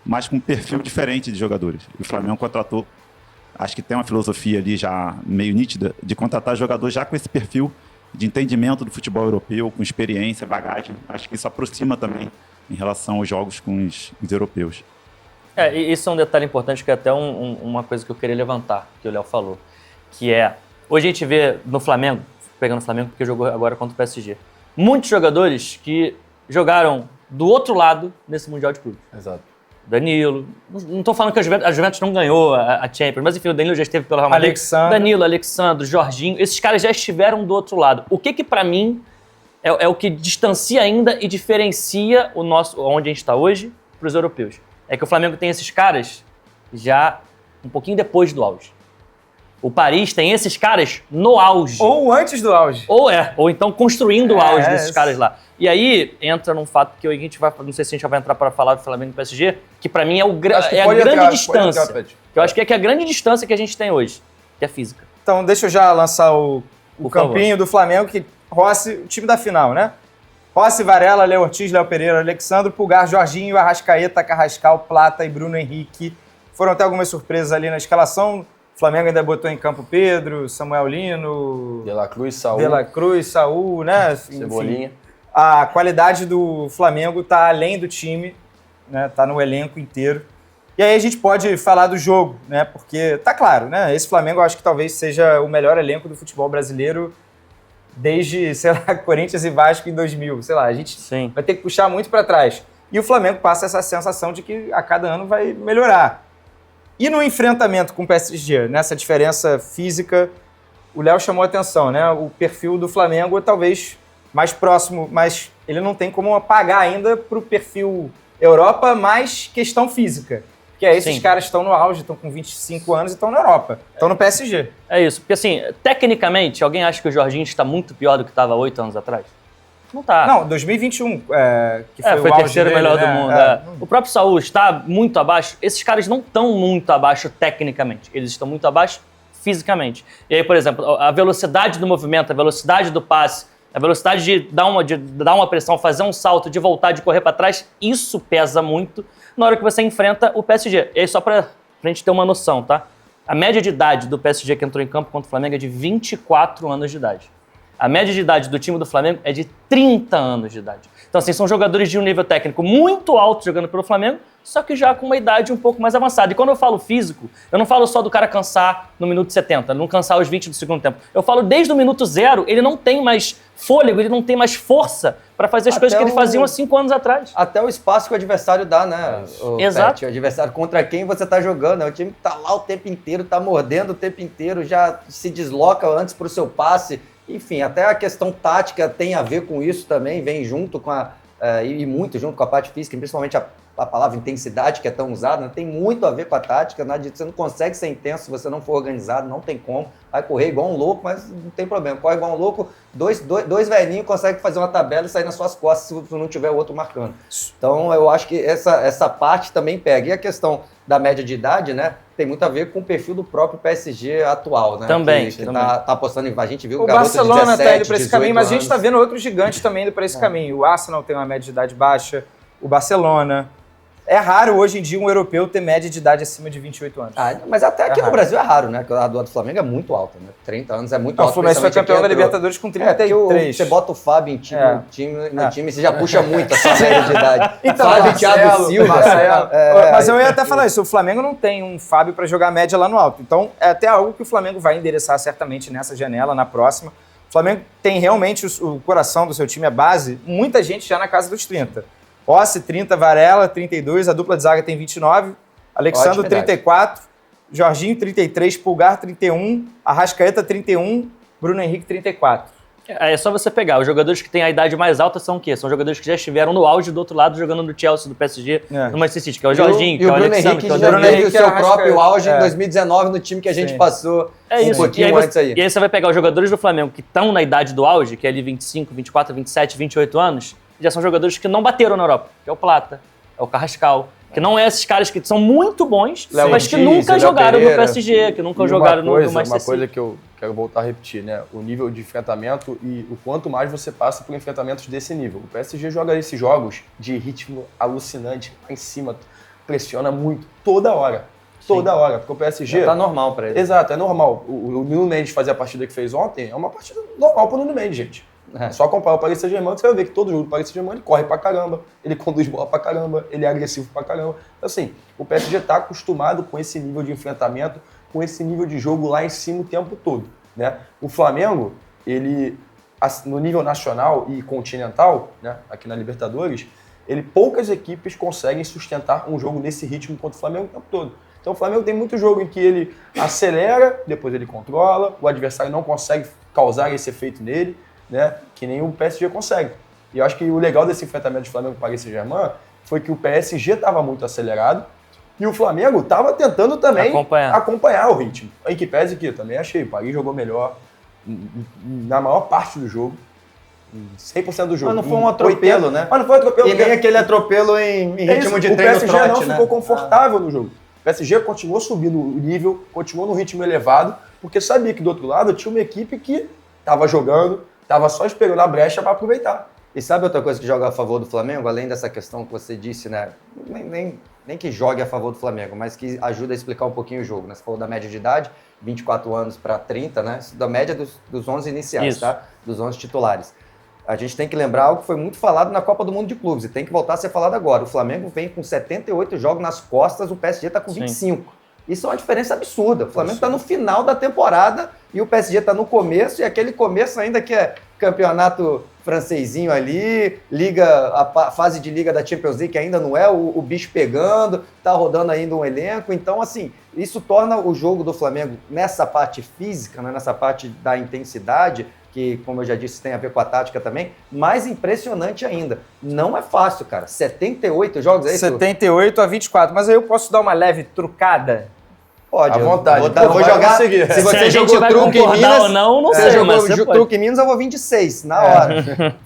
mas com um perfil diferente de jogadores. E o Flamengo contratou, acho que tem uma filosofia ali já meio nítida, de contratar jogadores já com esse perfil de entendimento do futebol europeu, com experiência, bagagem. Acho que isso aproxima também em relação aos jogos com os europeus. E isso é um detalhe importante, que é até uma coisa que eu queria levantar, que o Léo falou, que hoje a gente vê no Flamengo, pegando o Flamengo porque jogou agora contra o PSG, muitos jogadores que jogaram do outro lado nesse Mundial de Clubes. Exato. Danilo, não estou falando que a Juventus não ganhou a Champions, mas enfim, o Danilo já esteve pelo Real Madrid. Danilo, Alexandre, Jorginho, esses caras já estiveram do outro lado. O que para mim é o que distancia ainda e diferencia o nosso, onde a gente está hoje, para os europeus. É que o Flamengo tem esses caras já um pouquinho depois do auge. O Paris tem esses caras no auge. Ou antes do auge. Ou então construindo o auge desses caras lá. E aí entra num fato que a gente vai, não sei se a gente já vai entrar para falar do Flamengo e do PSG, que para mim é a grande distância. Que eu acho que é a grande distância que a gente tem hoje, que é física. Então deixa eu já lançar o campinho do Flamengo, que Rossi, o time da final, né? Rossi, Varela, Léo Ortiz, Léo Pereira, Alexandre, Pulgar, Jorginho, Arrascaeta, Carrascal, Plata e Bruno Henrique. Foram até algumas surpresas ali na escalação. O Flamengo ainda botou em campo Pedro, Samuel Lino... De La Cruz, Saúl, né? Cebolinha. Enfim, a qualidade do Flamengo está além do time, né? Tá no elenco inteiro. E aí a gente pode falar do jogo, né? Porque tá claro, né? Esse Flamengo eu acho que talvez seja o melhor elenco do futebol brasileiro desde, sei lá, Corinthians e Vasco em 2000. Sei lá, a gente vai ter que puxar muito para trás. E o Flamengo passa essa sensação de que a cada ano vai melhorar. E no enfrentamento com o PSG, nessa diferença física, o Léo chamou a atenção, né? O perfil do Flamengo é talvez mais próximo, mas ele não tem como apagar ainda para o perfil Europa, mais questão física. Porque esses caras estão no auge, estão com 25 anos e estão na Europa, estão no PSG. É isso, porque assim, tecnicamente, alguém acha que o Jorginho está muito pior do que estava 8 anos atrás? Não tá. Não, 2021, que foi foi o o terceiro melhor do mundo. É. O próprio Saúl está muito abaixo. Esses caras não estão muito abaixo tecnicamente, eles estão muito abaixo fisicamente. E aí, por exemplo, a velocidade do movimento, a velocidade do passe, a velocidade de dar uma pressão, fazer um salto, de voltar, de correr para trás, isso pesa muito na hora que você enfrenta o PSG. E aí, só pra gente ter uma noção, tá? A média de idade do PSG que entrou em campo contra o Flamengo é de 24 anos de idade. A média de idade do time do Flamengo é de 30 anos de idade. Então, assim, são jogadores de um nível técnico muito alto jogando pelo Flamengo, só que já com uma idade um pouco mais avançada. E quando eu falo físico, eu não falo só do cara cansar no minuto 70, não cansar aos 20 do segundo tempo. Eu falo desde o minuto 0, ele não tem mais fôlego, ele não tem mais força para fazer as coisas que ele fazia há 5 anos atrás. Até o espaço que o adversário dá, né? Exato. Pet, o adversário contra quem você tá jogando. É o time que tá lá o tempo inteiro, tá mordendo o tempo inteiro, já se desloca antes pro seu passe. Enfim, até a questão tática tem a ver com isso também, vem junto com e muito junto com a parte física, principalmente a palavra intensidade, que é tão usada, né? Tem muito a ver com a tática. Você não consegue ser intenso se você não for organizado, não tem como. Vai correr igual um louco, mas não tem problema. Corre igual um louco, dois velhinhos conseguem fazer uma tabela e sair nas suas costas se não tiver o outro marcando. Então, eu acho que essa parte também pega. E a questão da média de idade, né? Tem muito a ver com o perfil do próprio PSG atual, né? Também. Que tá apostando em... A gente viu o garoto Barcelona de 17, tá indo para esse caminho, mas a gente anos. está vendo outros gigantes também indo para esse caminho. O Arsenal tem uma média de idade baixa, o Barcelona. É raro hoje em dia um europeu ter média de idade acima de 28 anos. Mas até aqui no Brasil é raro, né? A do Flamengo é muito alta, né? 30 anos é muito alta. O Fluminense foi campeão da Libertadores com 33. Você bota o Fábio no time, você já puxa muito a sua média de idade. Então, Fábio, Thiago Silva. Mas eu ia até falar isso, o Flamengo não tem um Fábio para jogar média lá no alto. Então, é até algo que o Flamengo vai endereçar certamente nessa janela, na próxima. O Flamengo tem realmente o coração do seu time, a base, muita gente já na casa dos 30. Rossi, 30, Varela, 32, a dupla de zaga tem 29, Alexandre, 34, Jorginho, 33, Pulgar, 31, Arrascaeta, 31, Bruno Henrique, 34. É só você pegar. Os jogadores que têm a idade mais alta são o quê? São jogadores que já estiveram no auge do outro lado, jogando no Chelsea, do PSG, no Manchester City, que é o Jorginho, que é o Bruno Alexandre, Henrique que é o já Dembélé. teve o seu próprio auge em 2019 no time que a gente passou um pouquinho antes aí. E aí você vai pegar os jogadores do Flamengo que estão na idade do auge, que é ali 25, 24, 27, 28 anos, já são jogadores que não bateram na Europa, que é o Plata, é o Carrascal, que não é esses caras que são muito bons, mas que nunca jogaram no PSG, que nunca jogaram no Manchester City. Uma coisa que eu quero voltar a repetir, né? O nível de enfrentamento e o quanto mais você passa por enfrentamentos desse nível. O PSG joga esses jogos de ritmo alucinante, lá em cima, pressiona muito, toda hora. Toda hora, porque o PSG... Tá normal pra ele. Exato, é normal. O Nuno Mendes fazer a partida que fez ontem é uma partida normal pro Nuno Mendes, gente. É só comparar o Paris Saint-Germain que você vai ver que todo jogo do Paris Saint-Germain ele corre pra caramba, ele conduz bola pra caramba, ele é agressivo pra caramba. Então, assim, o PSG tá acostumado com esse nível de enfrentamento, com esse nível de jogo lá em cima o tempo todo, né? O Flamengo, ele, no nível nacional e continental, né, aqui na Libertadores, poucas equipes conseguem sustentar um jogo nesse ritmo contra o Flamengo o tempo todo. Então o Flamengo tem muito jogo em que ele acelera, depois ele controla, o adversário não consegue causar esse efeito nele, né, que nem o PSG consegue. E eu acho que o legal desse enfrentamento de Flamengo com o Paris Saint-Germain foi que o PSG estava muito acelerado e o Flamengo estava tentando também acompanhar o ritmo. Em que pese que eu também achei, o Paris jogou melhor na maior parte do jogo, 100% do jogo. Mas não foi um atropelo, né? Mas não foi um atropelo. E nem aquele atropelo em ritmo de treino trote, né? O PSG não ficou confortável no jogo. O PSG continuou subindo o nível, continuou no ritmo elevado, porque sabia que do outro lado tinha uma equipe que estava jogando, estava só esperando a brecha para aproveitar. E sabe outra coisa que joga a favor do Flamengo, além dessa questão que você disse, né? Nem que jogue a favor do Flamengo, mas que ajuda a explicar um pouquinho o jogo, né? Você falou da média de idade, 24 anos para 30, né? Da média dos 11 iniciais, Isso. tá? Dos 11 titulares. A gente tem que lembrar algo que foi muito falado na Copa do Mundo de Clubes e tem que voltar a ser falado agora. O Flamengo vem com 78 jogos nas costas, o PSG está com 25. Isso é uma diferença absurda. O Flamengo está no final da temporada e o PSG está no começo, e aquele começo ainda que é campeonato francesinho ali, a fase de liga da Champions League que ainda não é o bicho pegando, tá rodando ainda um elenco. Então, assim, isso torna o jogo do Flamengo nessa parte física, né, nessa parte da intensidade, que, como eu já disse, tem a ver com a tática também, mais impressionante ainda. Não é fácil, cara. 78 jogos, é isso? 78 a 24, mas aí eu posso dar uma leve trucada? Pode. À vontade. Vou jogar. Se você jogou truque em Minas, ou não você sei, mas jogou você truque em Minas, eu vou 26, na hora.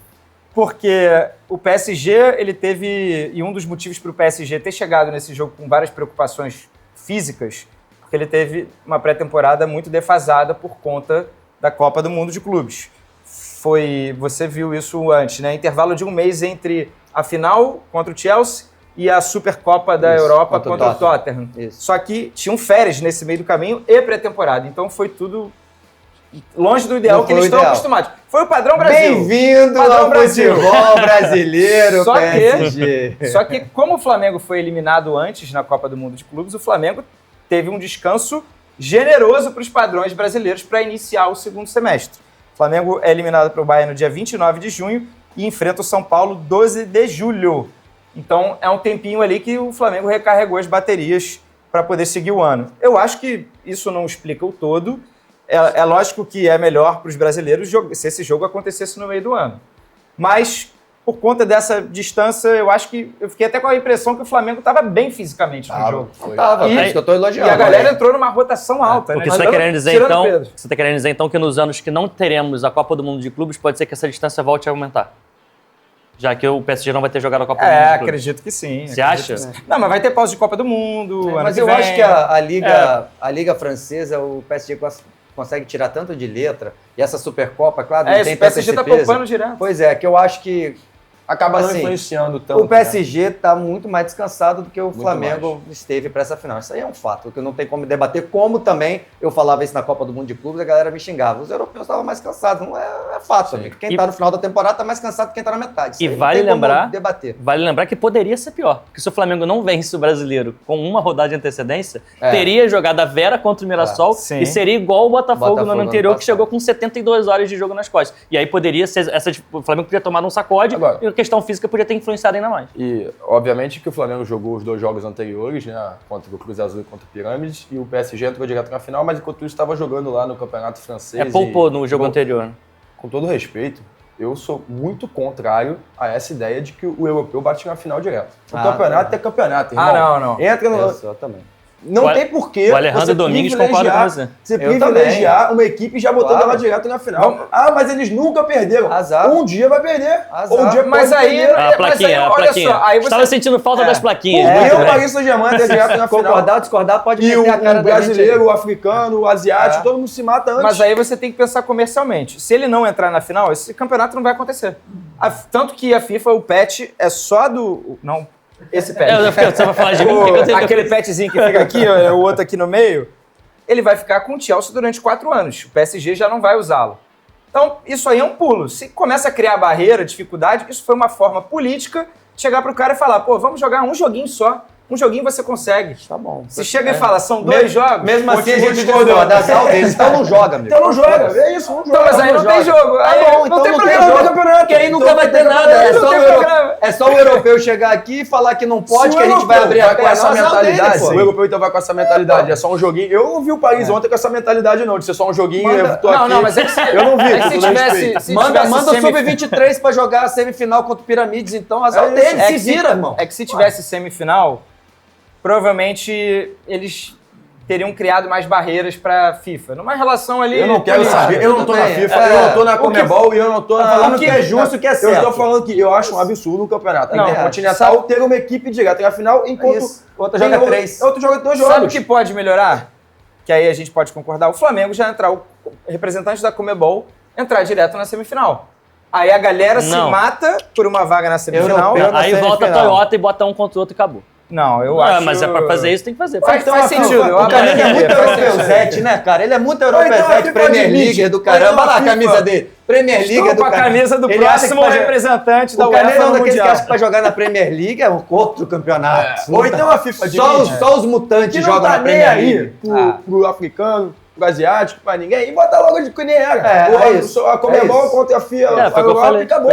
Porque o PSG, ele teve, e um dos motivos para o PSG ter chegado nesse jogo com várias preocupações físicas, porque ele teve uma pré-temporada muito defasada por conta da Copa do Mundo de Clubes. Você viu isso antes, né? Intervalo de um mês entre a final contra o Chelsea e a Supercopa da Europa contra o Tottenham. Só que tinham férias nesse meio do caminho e pré-temporada. Então foi tudo longe do ideal que eles estão acostumados. Foi o padrão Brasil. Bem-vindo ao futebol brasileiro, PSG. Só que como o Flamengo foi eliminado antes na Copa do Mundo de Clubes, o Flamengo teve um descanso generoso para os padrões brasileiros para iniciar o segundo semestre. O Flamengo é eliminado para o Bayern no dia 29 de junho e enfrenta o São Paulo 12 de julho. Então é um tempinho ali que o Flamengo recarregou as baterias para poder seguir o ano. Eu acho que isso não explica o todo. É lógico que é melhor para os brasileiros se esse jogo acontecesse no meio do ano. Mas, por conta dessa distância, eu fiquei até com a impressão que o Flamengo estava bem fisicamente no jogo. Tava, é isso que eu estou elogiando. E a galera entrou numa rotação alta. O que né? você está querendo dizer, então, que nos anos que não teremos a Copa do Mundo de Clubes, pode ser que essa distância volte a aumentar? Já que o PSG não vai ter jogado a Copa do Mundo de Clubes. Acredito que sim. Você acha? Não, mas vai ter pausa de Copa do Mundo. Mas eu acho que a Liga Francesa, o PSG consegue tirar tanto de letra, e essa Supercopa, claro, não tem o PSG tá poupando direto. Pois é, que eu acho que acaba não influenciando tanto. O PSG está muito mais descansado do que o Flamengo esteve para essa final. Isso aí é um fato, que não tem como debater. Como também eu falava isso na Copa do Mundo de Clubes, a galera me xingava. Os europeus estavam mais cansados. Não é fato, amigo. Quem está no final da temporada está mais cansado que quem está na metade. Isso e vale lembrar que poderia ser pior. Porque se o Flamengo não vence o brasileiro com uma rodada de antecedência, teria jogado a Vera contra o Mirassol e seria igual o Botafogo no ano anterior, que chegou com 72 horas de jogo nas costas. E aí poderia ser. O Flamengo podia tomar um sacode questão física podia ter influenciado ainda mais. E, obviamente, que o Flamengo jogou os 2 jogos anteriores, né? Contra o Cruz Azul e contra o Pirâmides, e o PSG entrou direto na final, mas enquanto isso estava jogando lá no Campeonato Francês. Poupou no jogo anterior. Com todo respeito, eu sou muito contrário a essa ideia de que o europeu bate na final direto. O campeonato é campeonato, irmão. Não. Entra no... Eu também. Não tem porquê o Alejandro Domingues concorda com você. Você privilegiar uma equipe já botando ela direto na final. Mas eles nunca perderam. Azar. Um dia vai perder. Azar. Um dia Mas pode aí, perder. A plaquinha. olha só, aí você... Estava sentindo falta das plaquinhas. E o né? Paris Saint-Germain é direto na final. Concordar ou discordar pode E meter a cara o da gente. brasileiro, o africano, o asiático, todo mundo se mata antes. Mas aí você tem que pensar comercialmente. Se ele não entrar na final, esse campeonato não vai acontecer. Tanto que a FIFA, o patch é só do... Não, esse patch. Você vai falar de mim? Aquele patchzinho que fica aqui, ó, o outro aqui no meio, ele vai ficar com o Chelsea durante 4 anos. O PSG já não vai usá-lo. Então, isso aí é um pulo. Se começa a criar barreira, dificuldade, isso foi uma forma política de chegar pro cara e falar, pô, vamos jogar um joguinho só. Um joguinho você consegue. Tá bom. Se chega e fala, são 2 jogos. Mesmo assim, a vou gente discordar. discorda. Azar deles. Então não joga, amigo. Então não joga. É isso, não joga. Então, mas aí não tem jogo. Tá Aí bom, não então tem não tem problema. jogo. campeonato. Porque aí nunca vai ter nada. É só o europeu chegar aqui e falar que não pode, que a gente vai abrir a com essa perna. mentalidade. O europeu então vai com essa mentalidade. É só um joguinho. Eu não vi o Paris ontem com essa mentalidade, não. De ser só um joguinho. Eu tô aqui. Não, mas é que se, eu não vi. é que se tivesse... Manda o Sub-23 pra jogar a semifinal contra o Pirâmides, então azar deles. Se vira, irmão. É que se tivesse semifinal, provavelmente eles teriam criado mais barreiras pra FIFA. Numa relação ali... Eu não quero política. saber. Eu não tô na FIFA, eu não tô na Conmebol e eu não tô na... falando que é justo, que é certo. Eu estou falando que eu acho um absurdo o campeonato. Não, Continental ter uma equipe direta na final, enquanto... Outra joga 3. Outro joga 2 jogos. Sabe o que pode melhorar? Que aí a gente pode concordar. O Flamengo já entrar, o representante da Conmebol, entrar direto na semifinal. Aí a galera se mata por uma vaga na semifinal. Aí volta a Toyota e bota um contra o outro e acabou. Não, eu acho... Mas é pra fazer isso, tem que fazer. Faz sentido. O cara é muito europeuzete, né, cara? Ele é muito europeuzete, Premier League do caramba. Olha lá a camisa dele. Premier League Estou do com a camisa do próximo representante da UEFA no Mundial. O Mundial. que acha que pra jogar na Premier League é um outro campeonato. Ou então a FIFA Só os mutantes jogam na Premier League. Pro africano, pro asiático, pra ninguém. E bota logo de que nem era. É isso. A Conmebol contra a FIFA. Foi o que eu falei. Acabou.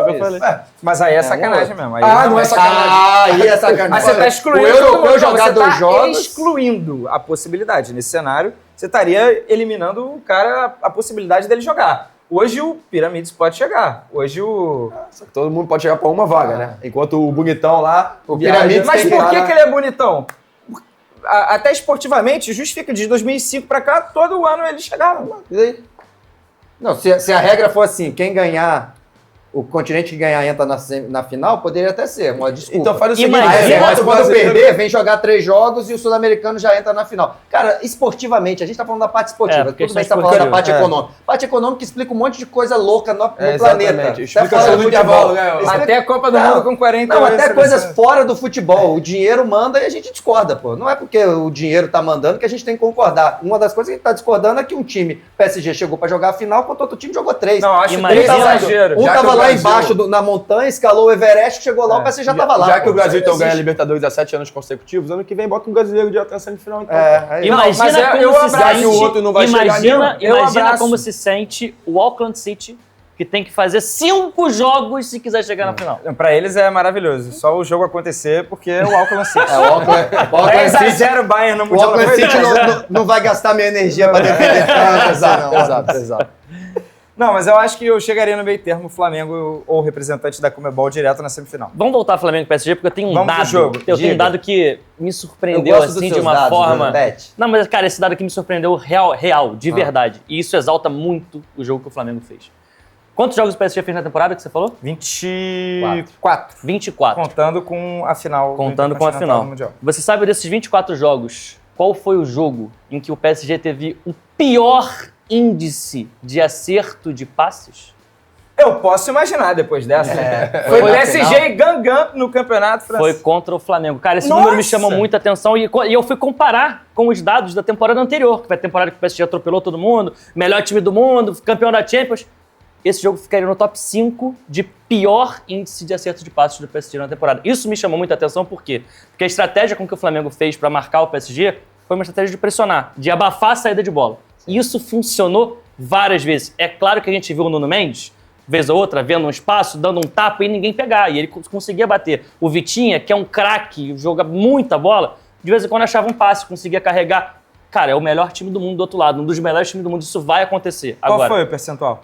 Mas aí é sacanagem mesmo. Aí não é sacanagem. Aí é sacanagem. Mas você está excluindo o europeu jogar 2 jogos. Excluindo a possibilidade. Nesse cenário, você estaria eliminando o cara, a possibilidade dele jogar. Hoje o Pirâmides pode chegar. Hoje o... Só que todo mundo pode chegar pra uma vaga, né? Enquanto o bonitão lá... O Pirâmides Mas por que ele é bonitão? Até esportivamente, justifica. De 2005 pra cá, todo ano ele chegava. Não, se a regra for assim, quem ganhar... O continente que ganhar entra na final, poderia até ser uma desculpa. Então faz o seguinte, mas quando perder, vem jogar 3 jogos e o sul-americano já entra na final. Cara, esportivamente, a gente tá falando da parte esportiva, tudo bem que tá falando da parte econômica. Parte econômica explica um monte de coisa louca no planeta. Explica o do intervalo, né? Até a Copa do Mundo com 40 Não, até coisas fora do futebol. O dinheiro manda e a gente discorda, pô. Não é porque o dinheiro tá mandando que a gente tem que concordar. Uma das coisas que a gente tá discordando é que um time, PSG, chegou pra jogar a final, enquanto outro time jogou 3. Não, acho 3 exagero. Um tava lá embaixo na montanha, escalou o Everest, chegou lá, o PSG já tava lá. Já que o Brasil então ganha a Libertadores há 7 anos consecutivos, ano que vem bota um brasileiro direto na semifinal. Então. Imagina como se sente, o outro não vai imagina como se sente o Auckland City, que tem que fazer 5 jogos se quiser chegar na final. Pra eles é maravilhoso. Só o jogo acontecer porque é o Auckland City. O Auckland City 10-0 Bayern no O Mundial. Auckland City não vai gastar minha energia pra defender França. Exato. Não, mas eu acho que eu chegaria no meio termo, Flamengo ou representante da Conmebol direto na semifinal. Vamos voltar ao Flamengo e PSG, porque eu tenho um Vamos pro dado. jogo. Eu tenho um dado que me surpreendeu assim de uma forma. Não, mas cara, esse dado aqui me surpreendeu real, de verdade. E isso exalta muito o jogo que o Flamengo fez. Quantos jogos o PSG fez na temporada que você falou? 24. 24. Contando com a final. Contando com a final. Você sabe desses 24 jogos, qual foi o jogo em que o PSG teve o pior índice de acerto de passes? Eu posso imaginar depois dessa. Foi PSG e Gangan no campeonato francês. Foi contra o Flamengo. Cara, esse número me chamou muita atenção e eu fui comparar com os dados da temporada anterior, que foi a temporada que o PSG atropelou todo mundo, melhor time do mundo, campeão da Champions. Esse jogo ficaria no top 5 de pior índice de acerto de passes do PSG na temporada. Isso me chamou muita atenção, por quê? Porque a estratégia com que o Flamengo fez para marcar o PSG foi uma estratégia de pressionar, de abafar a saída de bola. E isso funcionou várias vezes. É claro que a gente viu o Nuno Mendes vez ou outra, vendo um espaço, dando um tapa e ninguém pegar. E ele conseguia bater. O Vitinha, que é um craque, joga muita bola, de vez em quando achava um passe, conseguia carregar. Cara, é o melhor time do mundo do outro lado, um dos melhores times do mundo. Isso vai acontecer. Qual Agora, foi o percentual?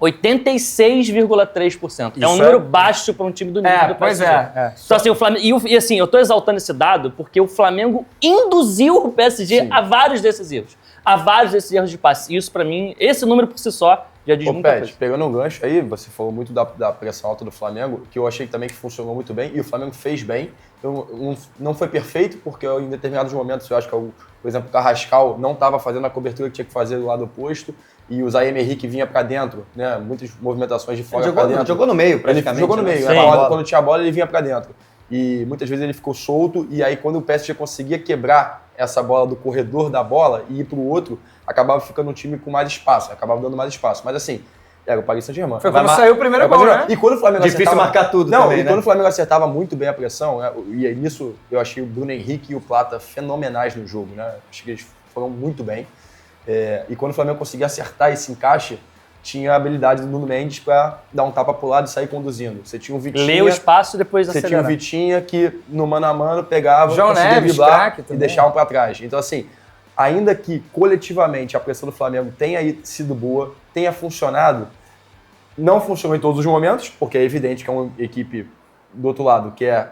86,3%. É um Isso número baixo para um time do nível do pois PSG. Então, assim, o Flamengo, e assim, eu tô exaltando esse dado porque o Flamengo induziu o PSG a vários desses erros. A vários desses erros de passe. E isso, pra mim, esse número por si só já diz muita coisa. Pegando um gancho aí, você falou muito da pressão alta do Flamengo, que eu achei também que funcionou muito bem, e o Flamengo fez bem. Não foi perfeito, porque em determinados momentos eu acho que, por exemplo, o Carrascal não estava fazendo a cobertura que tinha que fazer do lado oposto, e o Zaire Emery que vinha para dentro, né? Muitas movimentações de fora para dentro. Jogou no meio, praticamente. Ele jogou no meio, quando tinha a bola ele vinha para dentro. E muitas vezes ele ficou solto, e aí quando o PSG conseguia quebrar essa bola do corredor da bola e ir para o outro, acabava ficando um time com mais espaço, acabava dando mais espaço. Mas assim, era o Paris Saint-Germain. Foi quando saiu o primeiro gol, né? E quando o Flamengo Difícil marcar tudo também, né? Quando o Flamengo acertava muito bem a pressão, né? E nisso eu achei o Bruno Henrique e o Plata fenomenais no jogo, né? Acho que eles foram muito bem. E quando o Flamengo conseguia acertar esse encaixe, tinha a habilidade do Nuno Mendes para dar um tapa pro lado e sair conduzindo. Você tinha um Vitinha... Lê o espaço e depois Você acelerar. tinha o Vitinha que, no mano a mano, pegava, João conseguia Neves, driblar craque e também. deixar um para trás. Então, assim, ainda que coletivamente a pressão do Flamengo tenha sido boa, tenha funcionado, não funcionou em todos os momentos, porque é evidente que é uma equipe do outro lado que é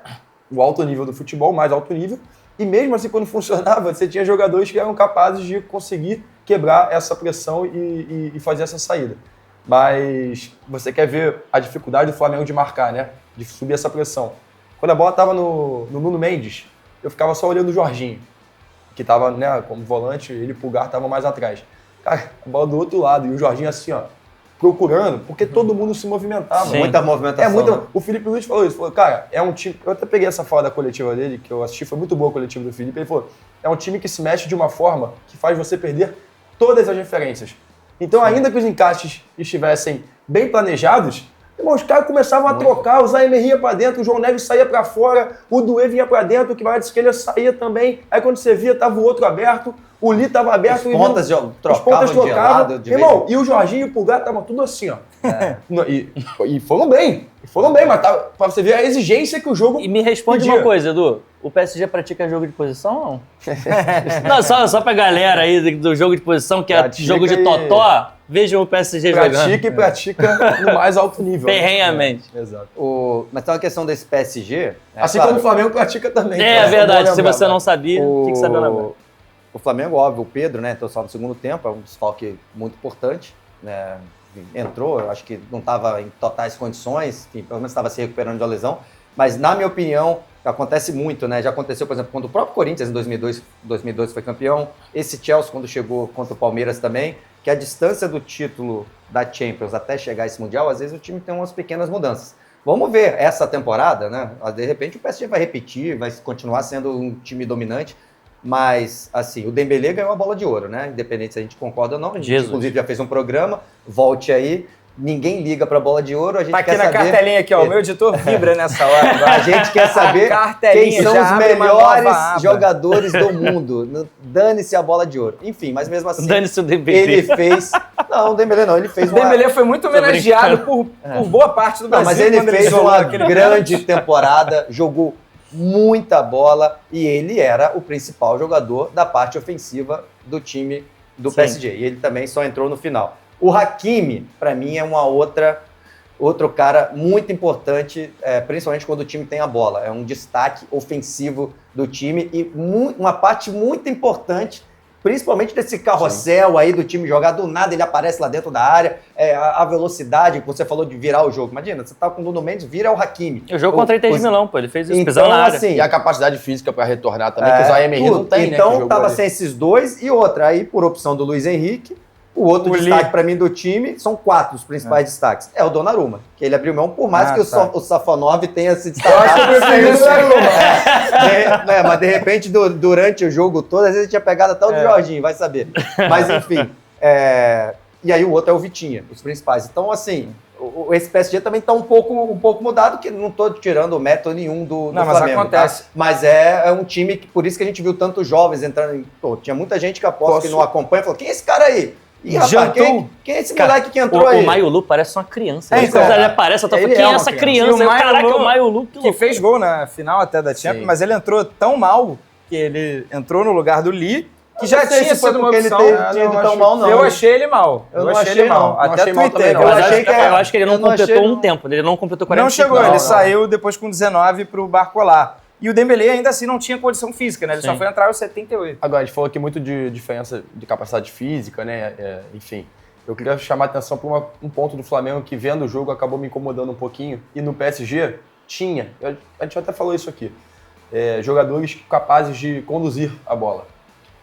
o alto nível do futebol, mais alto nível, e mesmo assim, quando funcionava, você tinha jogadores que eram capazes de conseguir quebrar essa pressão e fazer essa saída. Mas você quer ver a dificuldade do Flamengo de marcar, né? De subir essa pressão. Quando a bola estava no Nuno Mendes, eu ficava só olhando o Jorginho, que estava, né, como volante, ele e o Pulgar estavam mais atrás. Cara, a bola do outro lado, e o Jorginho assim, ó, procurando, porque todo mundo se movimentava. Sim. Muita movimentação. Né? O Felipe Luiz falou isso, falou, cara, é um time... Eu até peguei essa fala da coletiva dele, que eu assisti, foi muito boa a coletiva do Felipe, ele falou, é um time que se mexe de uma forma que faz você perder todas as referências. Então, ainda que os encaixes estivessem bem planejados, irmão, os caras começavam a trocar, o Zaire Emery ia pra dentro, o João Neves saía pra fora, o Doué vinha pra dentro, o que vai de esquerda saía também, aí quando você via, tava o outro aberto, o Li tava aberto. Os pontas trocavam. Irmão, e o Jorginho e o Pulgar estavam tudo assim, ó. E foram bem, mas tava, pra você ver a exigência que o jogo E me responde pedia. uma coisa, Edu. O PSG pratica jogo de posição ou não? Não, só pra galera aí do jogo de posição, que é Pratica jogo de totó, vejam o PSG jogando. pratica no mais alto nível. né? Ferrenhamente. Exato. Mas tem uma questão desse PSG. Assim claro, como o Flamengo pratica também. É tá? verdade, Bom se lembrar, você não mas- sabia, tem que saber agora. O Flamengo, óbvio, o Pedro, né? Então só no segundo tempo, é um desfalque muito importante, né? Entrou, eu acho que não estava em totais condições, enfim, pelo menos estava se recuperando de uma lesão, mas na minha opinião, acontece muito, né? Já aconteceu, por exemplo, quando o próprio Corinthians em 2002 foi campeão, esse Chelsea quando chegou contra o Palmeiras também, que a distância do título da Champions até chegar a esse Mundial, às vezes o time tem umas pequenas mudanças. Vamos ver essa temporada, né? De repente o PSG vai repetir, vai continuar sendo um time dominante, mas, assim, o Dembélé ganhou a bola de ouro, né? Independente se a gente concorda ou não. A gente, Jesus. inclusive, já fez um programa. Volte aí. Ninguém liga pra bola de ouro. A gente Tá aqui quer na saber... cartelinha aqui, ó. O meu editor vibra nessa hora. A gente quer saber Cartelinha, quem são já os abre uma melhores nova aba. jogadores do mundo. Dane-se a bola de ouro. Enfim, mas mesmo assim, Dane-se o Dembélé. ele fez... Não, o Dembélé não. Ele fez O Dembélé foi muito homenageado por boa parte do Não, Brasil. mas ele quando fez jogou uma aquele grande temporada, jogou muita bola e ele era o principal jogador da parte ofensiva do time do Sim. PSG. E ele também só entrou no final. O Hakimi, para mim, é outro cara muito importante, principalmente quando o time tem a bola. É um destaque ofensivo do time e uma parte muito importante, principalmente desse carrossel aí do time jogar, do nada ele aparece lá dentro da área, a velocidade que você falou de virar o jogo. Imagina, você tá com o Nuno Mendes, vira o Hakimi. O jogo contra a Inter de Milão, pô, ele fez isso, pisando Então, na área. assim, E a capacidade física para retornar também, que o Zaire Emery não tem, né? que então jogou tava ali. sem esses dois e outra. Aí, por opção do Luiz Henrique, o outro O destaque Lee. para mim do time, são 4 os principais destaques. É o Donnarumma, que ele abriu mão, por mais Ah, que tá. o Safonov tenha se Eu acho que eu destacado. prefiro o Donnarumma. Mas de repente, durante o jogo todo, às vezes ele tinha pegado até o do Jorginho, vai saber. Mas enfim. E aí o outro é o Vitinha, os principais. Então, assim, esse PSG também está um pouco mudado, que não estou tirando mérito nenhum do Não, mas Flamengo. acontece. Tá? Mas é um time que, por isso que a gente viu tantos jovens entrando. Tinha muita gente que aposta que não acompanha, falou, quem é esse cara aí? E, rapaz, quem é esse moleque que entrou o aí? O Maiulu parece uma criança. Então, ele aparece, eu tô falando, quem é essa criança? E o Caraca, o Maiulu que fez gol na final até da Champions, mas ele entrou tão mal que ele entrou no lugar do Lee, que já tinha sido uma opção. Ele tão mal, não. Eu achei ele mal. Eu não achei ele mal. Até tuitei. Eu acho que ele não completou um tempo. Ele não completou 45. Não chegou, ele saiu depois com 19 pro Barcola. E o Dembélé ainda assim não tinha condição física, né? Ele só foi entrar aos 78. Agora, a gente falou aqui muito de diferença de capacidade física, né? Enfim, eu queria chamar a atenção para um ponto do Flamengo que, vendo o jogo, acabou me incomodando um pouquinho. E no PSG, a gente até falou isso aqui, jogadores capazes de conduzir a bola.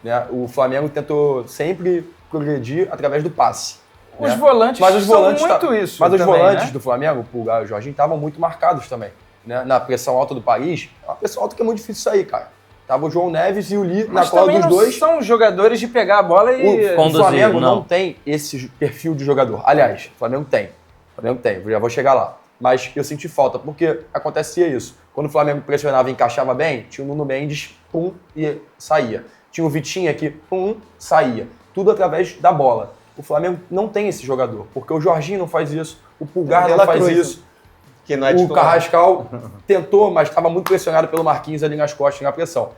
Né? O Flamengo tentou sempre progredir através do passe. Os volantes são muito isso. Mas os também, volantes né? do Flamengo, o Pulgar e o Jorginho, estavam muito marcados também. Né? Na pressão alta do Paris, uma pressão alta que é muito difícil sair, cara. Tava o João Neves e o Lee na cola dos dois. São jogadores de pegar a bola e conduzir. O Flamengo não tem esse perfil de jogador. Aliás, o Flamengo tem. Eu já vou chegar lá. Mas eu senti falta, porque acontecia isso. Quando o Flamengo pressionava e encaixava bem, tinha o Nuno Mendes, pum, e saía. Tinha o Vitinho aqui, pum, saía. Tudo através da bola. O Flamengo não tem esse jogador, porque o Jorginho não faz isso, o Pulgar não faz isso. Que não é o Carrascal tentou, mas estava muito pressionado pelo Marquinhos ali nas costas, na pressão.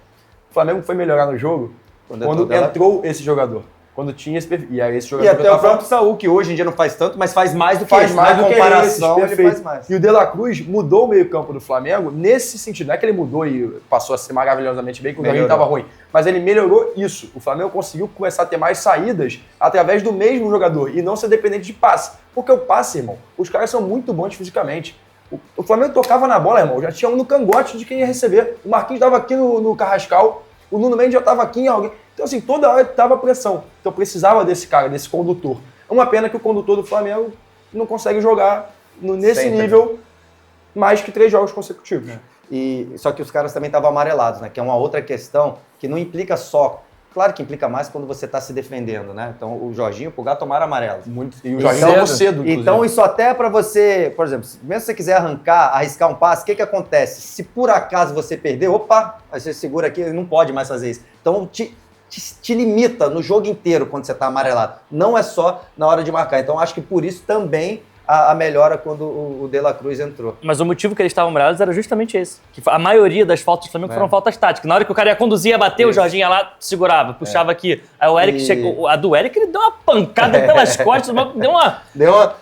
O Flamengo foi melhorar no jogo quando entrou esse jogador. Quando tinha esse perfil. E aí esse jogador. E até o próprio Saúl, que hoje em dia não faz tanto, mas faz mais do que esse. Mais do comparação, que ele faz mais. E o De La Cruz mudou o meio-campo do Flamengo nesse sentido. Não é que ele mudou e passou a ser maravilhosamente bem, que o Jorginho estava ruim. Mas ele melhorou isso. O Flamengo conseguiu começar a ter mais saídas através do mesmo jogador e não ser dependente de passe. Porque o passe, irmão, os caras são muito bons fisicamente. O Flamengo tocava na bola, irmão. Já tinha um no cangote de quem ia receber. O Marquinhos estava aqui no Carrascal. O Nuno Mendes já estava aqui em alguém. Então, assim, toda hora estava pressão. Então, precisava desse cara, desse condutor. É uma pena que o condutor do Flamengo não consegue jogar nesse nível mais que 3 jogos consecutivos. Só que os caras também estavam amarelados, né? Que é uma outra questão que não implica só. Claro que implica mais quando você está se defendendo, né? Então, o Jorginho e o Pulgar tomaram amarelo. E o Jorginho tomou cedo, inclusive. Então, isso até para você, por exemplo, mesmo se você quiser arriscar um passe, o que acontece? Se por acaso você perder, aí você segura aqui, não pode mais fazer isso. Então, te limita no jogo inteiro quando você está amarelado. Não é só na hora de marcar. Então, acho que por isso também a melhora quando o De La Cruz entrou. Mas o motivo que eles estavam amarelados era justamente esse. Que a maioria das faltas do Flamengo foram faltas táticas. Na hora que o cara ia conduzir, ia bater, o Jorginho ia lá, segurava, puxava aqui. Aí o Eric chegou. A do Eric, ele deu uma pancada pelas costas, deu uma.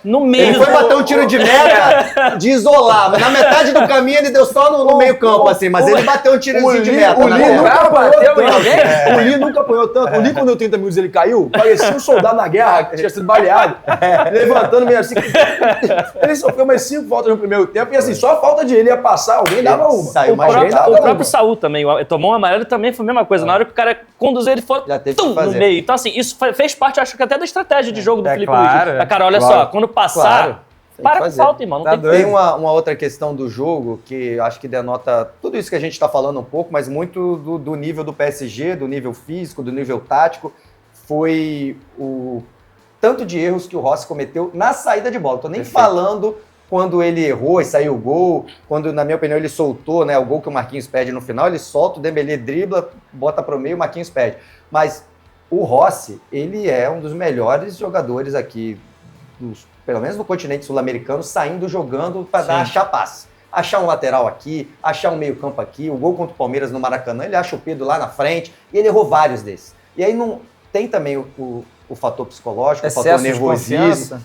No meio. Ele foi bater um tiro de meta de isolar. Mas na metade do caminho ele deu só no meio campo, assim. Mas ele bateu um tirozinho de meta. O Lee nunca bateu em alguém? É. O Lee nunca apanhou tanto. O Lee, quando deu 30 minutos, ele caiu. Parecia um soldado na guerra que tinha sido baleado. Levantando meio assim. Ele sofreu mais 5 faltas no primeiro tempo. E assim, só a falta de ele ia passar, alguém dava uma. Saiu mais o próprio Saúl também. Tomou um amarelo também, foi a mesma coisa. Na hora que o cara conduziu, ele foi no meio. Então, assim, isso fez parte, acho que até da estratégia de jogo do Felipe Luiz. Cara, olha só, quando passar, para com falta, irmão. Não tem uma outra questão do jogo que acho que denota tudo isso que a gente está falando um pouco, mas muito do nível do PSG, do nível físico, do nível tático, foi o tanto de erros que o Rossi cometeu na saída de bola. Estou nem falando quando ele errou e saiu o gol, quando, na minha opinião, ele soltou, né, o gol que o Marquinhos perde no final, ele solta, o Dembélé dribla, bota para o meio, o Marquinhos perde. Mas o Rossi, ele é um dos melhores jogadores aqui, pelo menos no continente sul-americano, saindo jogando para achar passe. Achar um lateral aqui, achar um meio campo aqui, o gol contra o Palmeiras no Maracanã, ele acha o Pedro lá na frente, e ele errou vários desses. E aí não tem também o fator psicológico, o fator nervosismo.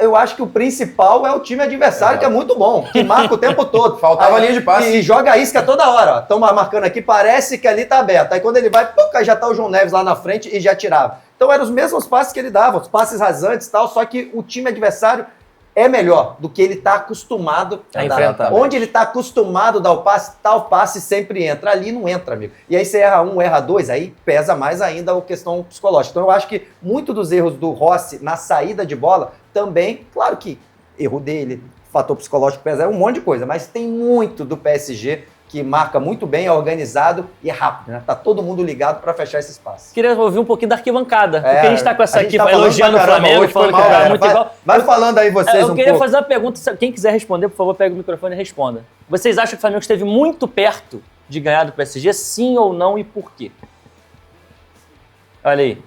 Eu acho que o principal é o time adversário, que é muito bom, que marca o tempo todo. Faltava a linha de passe. E joga a isca toda hora. Estão marcando aqui, parece que ali tá aberto. Aí quando ele vai, aí já tá o João Neves lá na frente e já tirava. Então eram os mesmos passes que ele dava, os passes rasantes e tal, só que o time adversário é melhor do que ele está acostumado a dar. Onde ele está acostumado a dar o passe, tal passe sempre entra. Ali não entra, amigo. E aí você erra um, erra dois, aí pesa mais ainda a questão psicológica. Então eu acho que muito dos erros do Rossi na saída de bola também, claro que erro dele, fator psicológico pesa, é um monte de coisa, mas tem muito do PSG que marca muito bem, é organizado e é rápido, né? Tá todo mundo ligado para fechar esse espaço. Queria ouvir um pouquinho da arquibancada, porque a gente tá com essa aqui elogiando o Flamengo, falando que tá muito igual. Vai falando aí vocês Eu queria fazer uma pergunta, quem quiser responder, por favor, pega o microfone e responda. Vocês acham que o Flamengo esteve muito perto de ganhar do PSG, sim ou não, e por quê? Olha aí.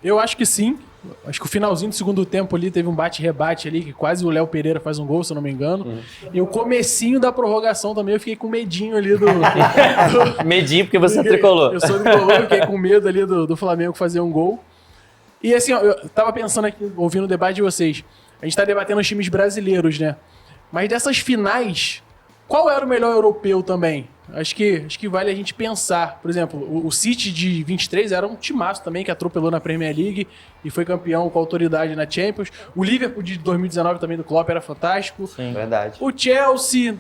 Eu acho que sim. Acho que o finalzinho do segundo tempo ali teve um bate-rebate ali, que quase o Léo Pereira faz um gol, se eu não me engano. E o comecinho da prorrogação também, eu fiquei com medinho ali do... Medinho porque você é tricolor. Eu sou tricolor, fiquei com medo ali do Flamengo fazer um gol. E assim, ó, eu tava pensando aqui, ouvindo o debate de vocês. A gente tá debatendo os times brasileiros, né? Mas dessas finais, qual era o melhor europeu também? Acho que vale a gente pensar. Por exemplo, o City de 23 era um timaço também, que atropelou na Premier League e foi campeão com autoridade na Champions. O Liverpool de 2019 também do Klopp era fantástico. Sim. Verdade. O Chelsea,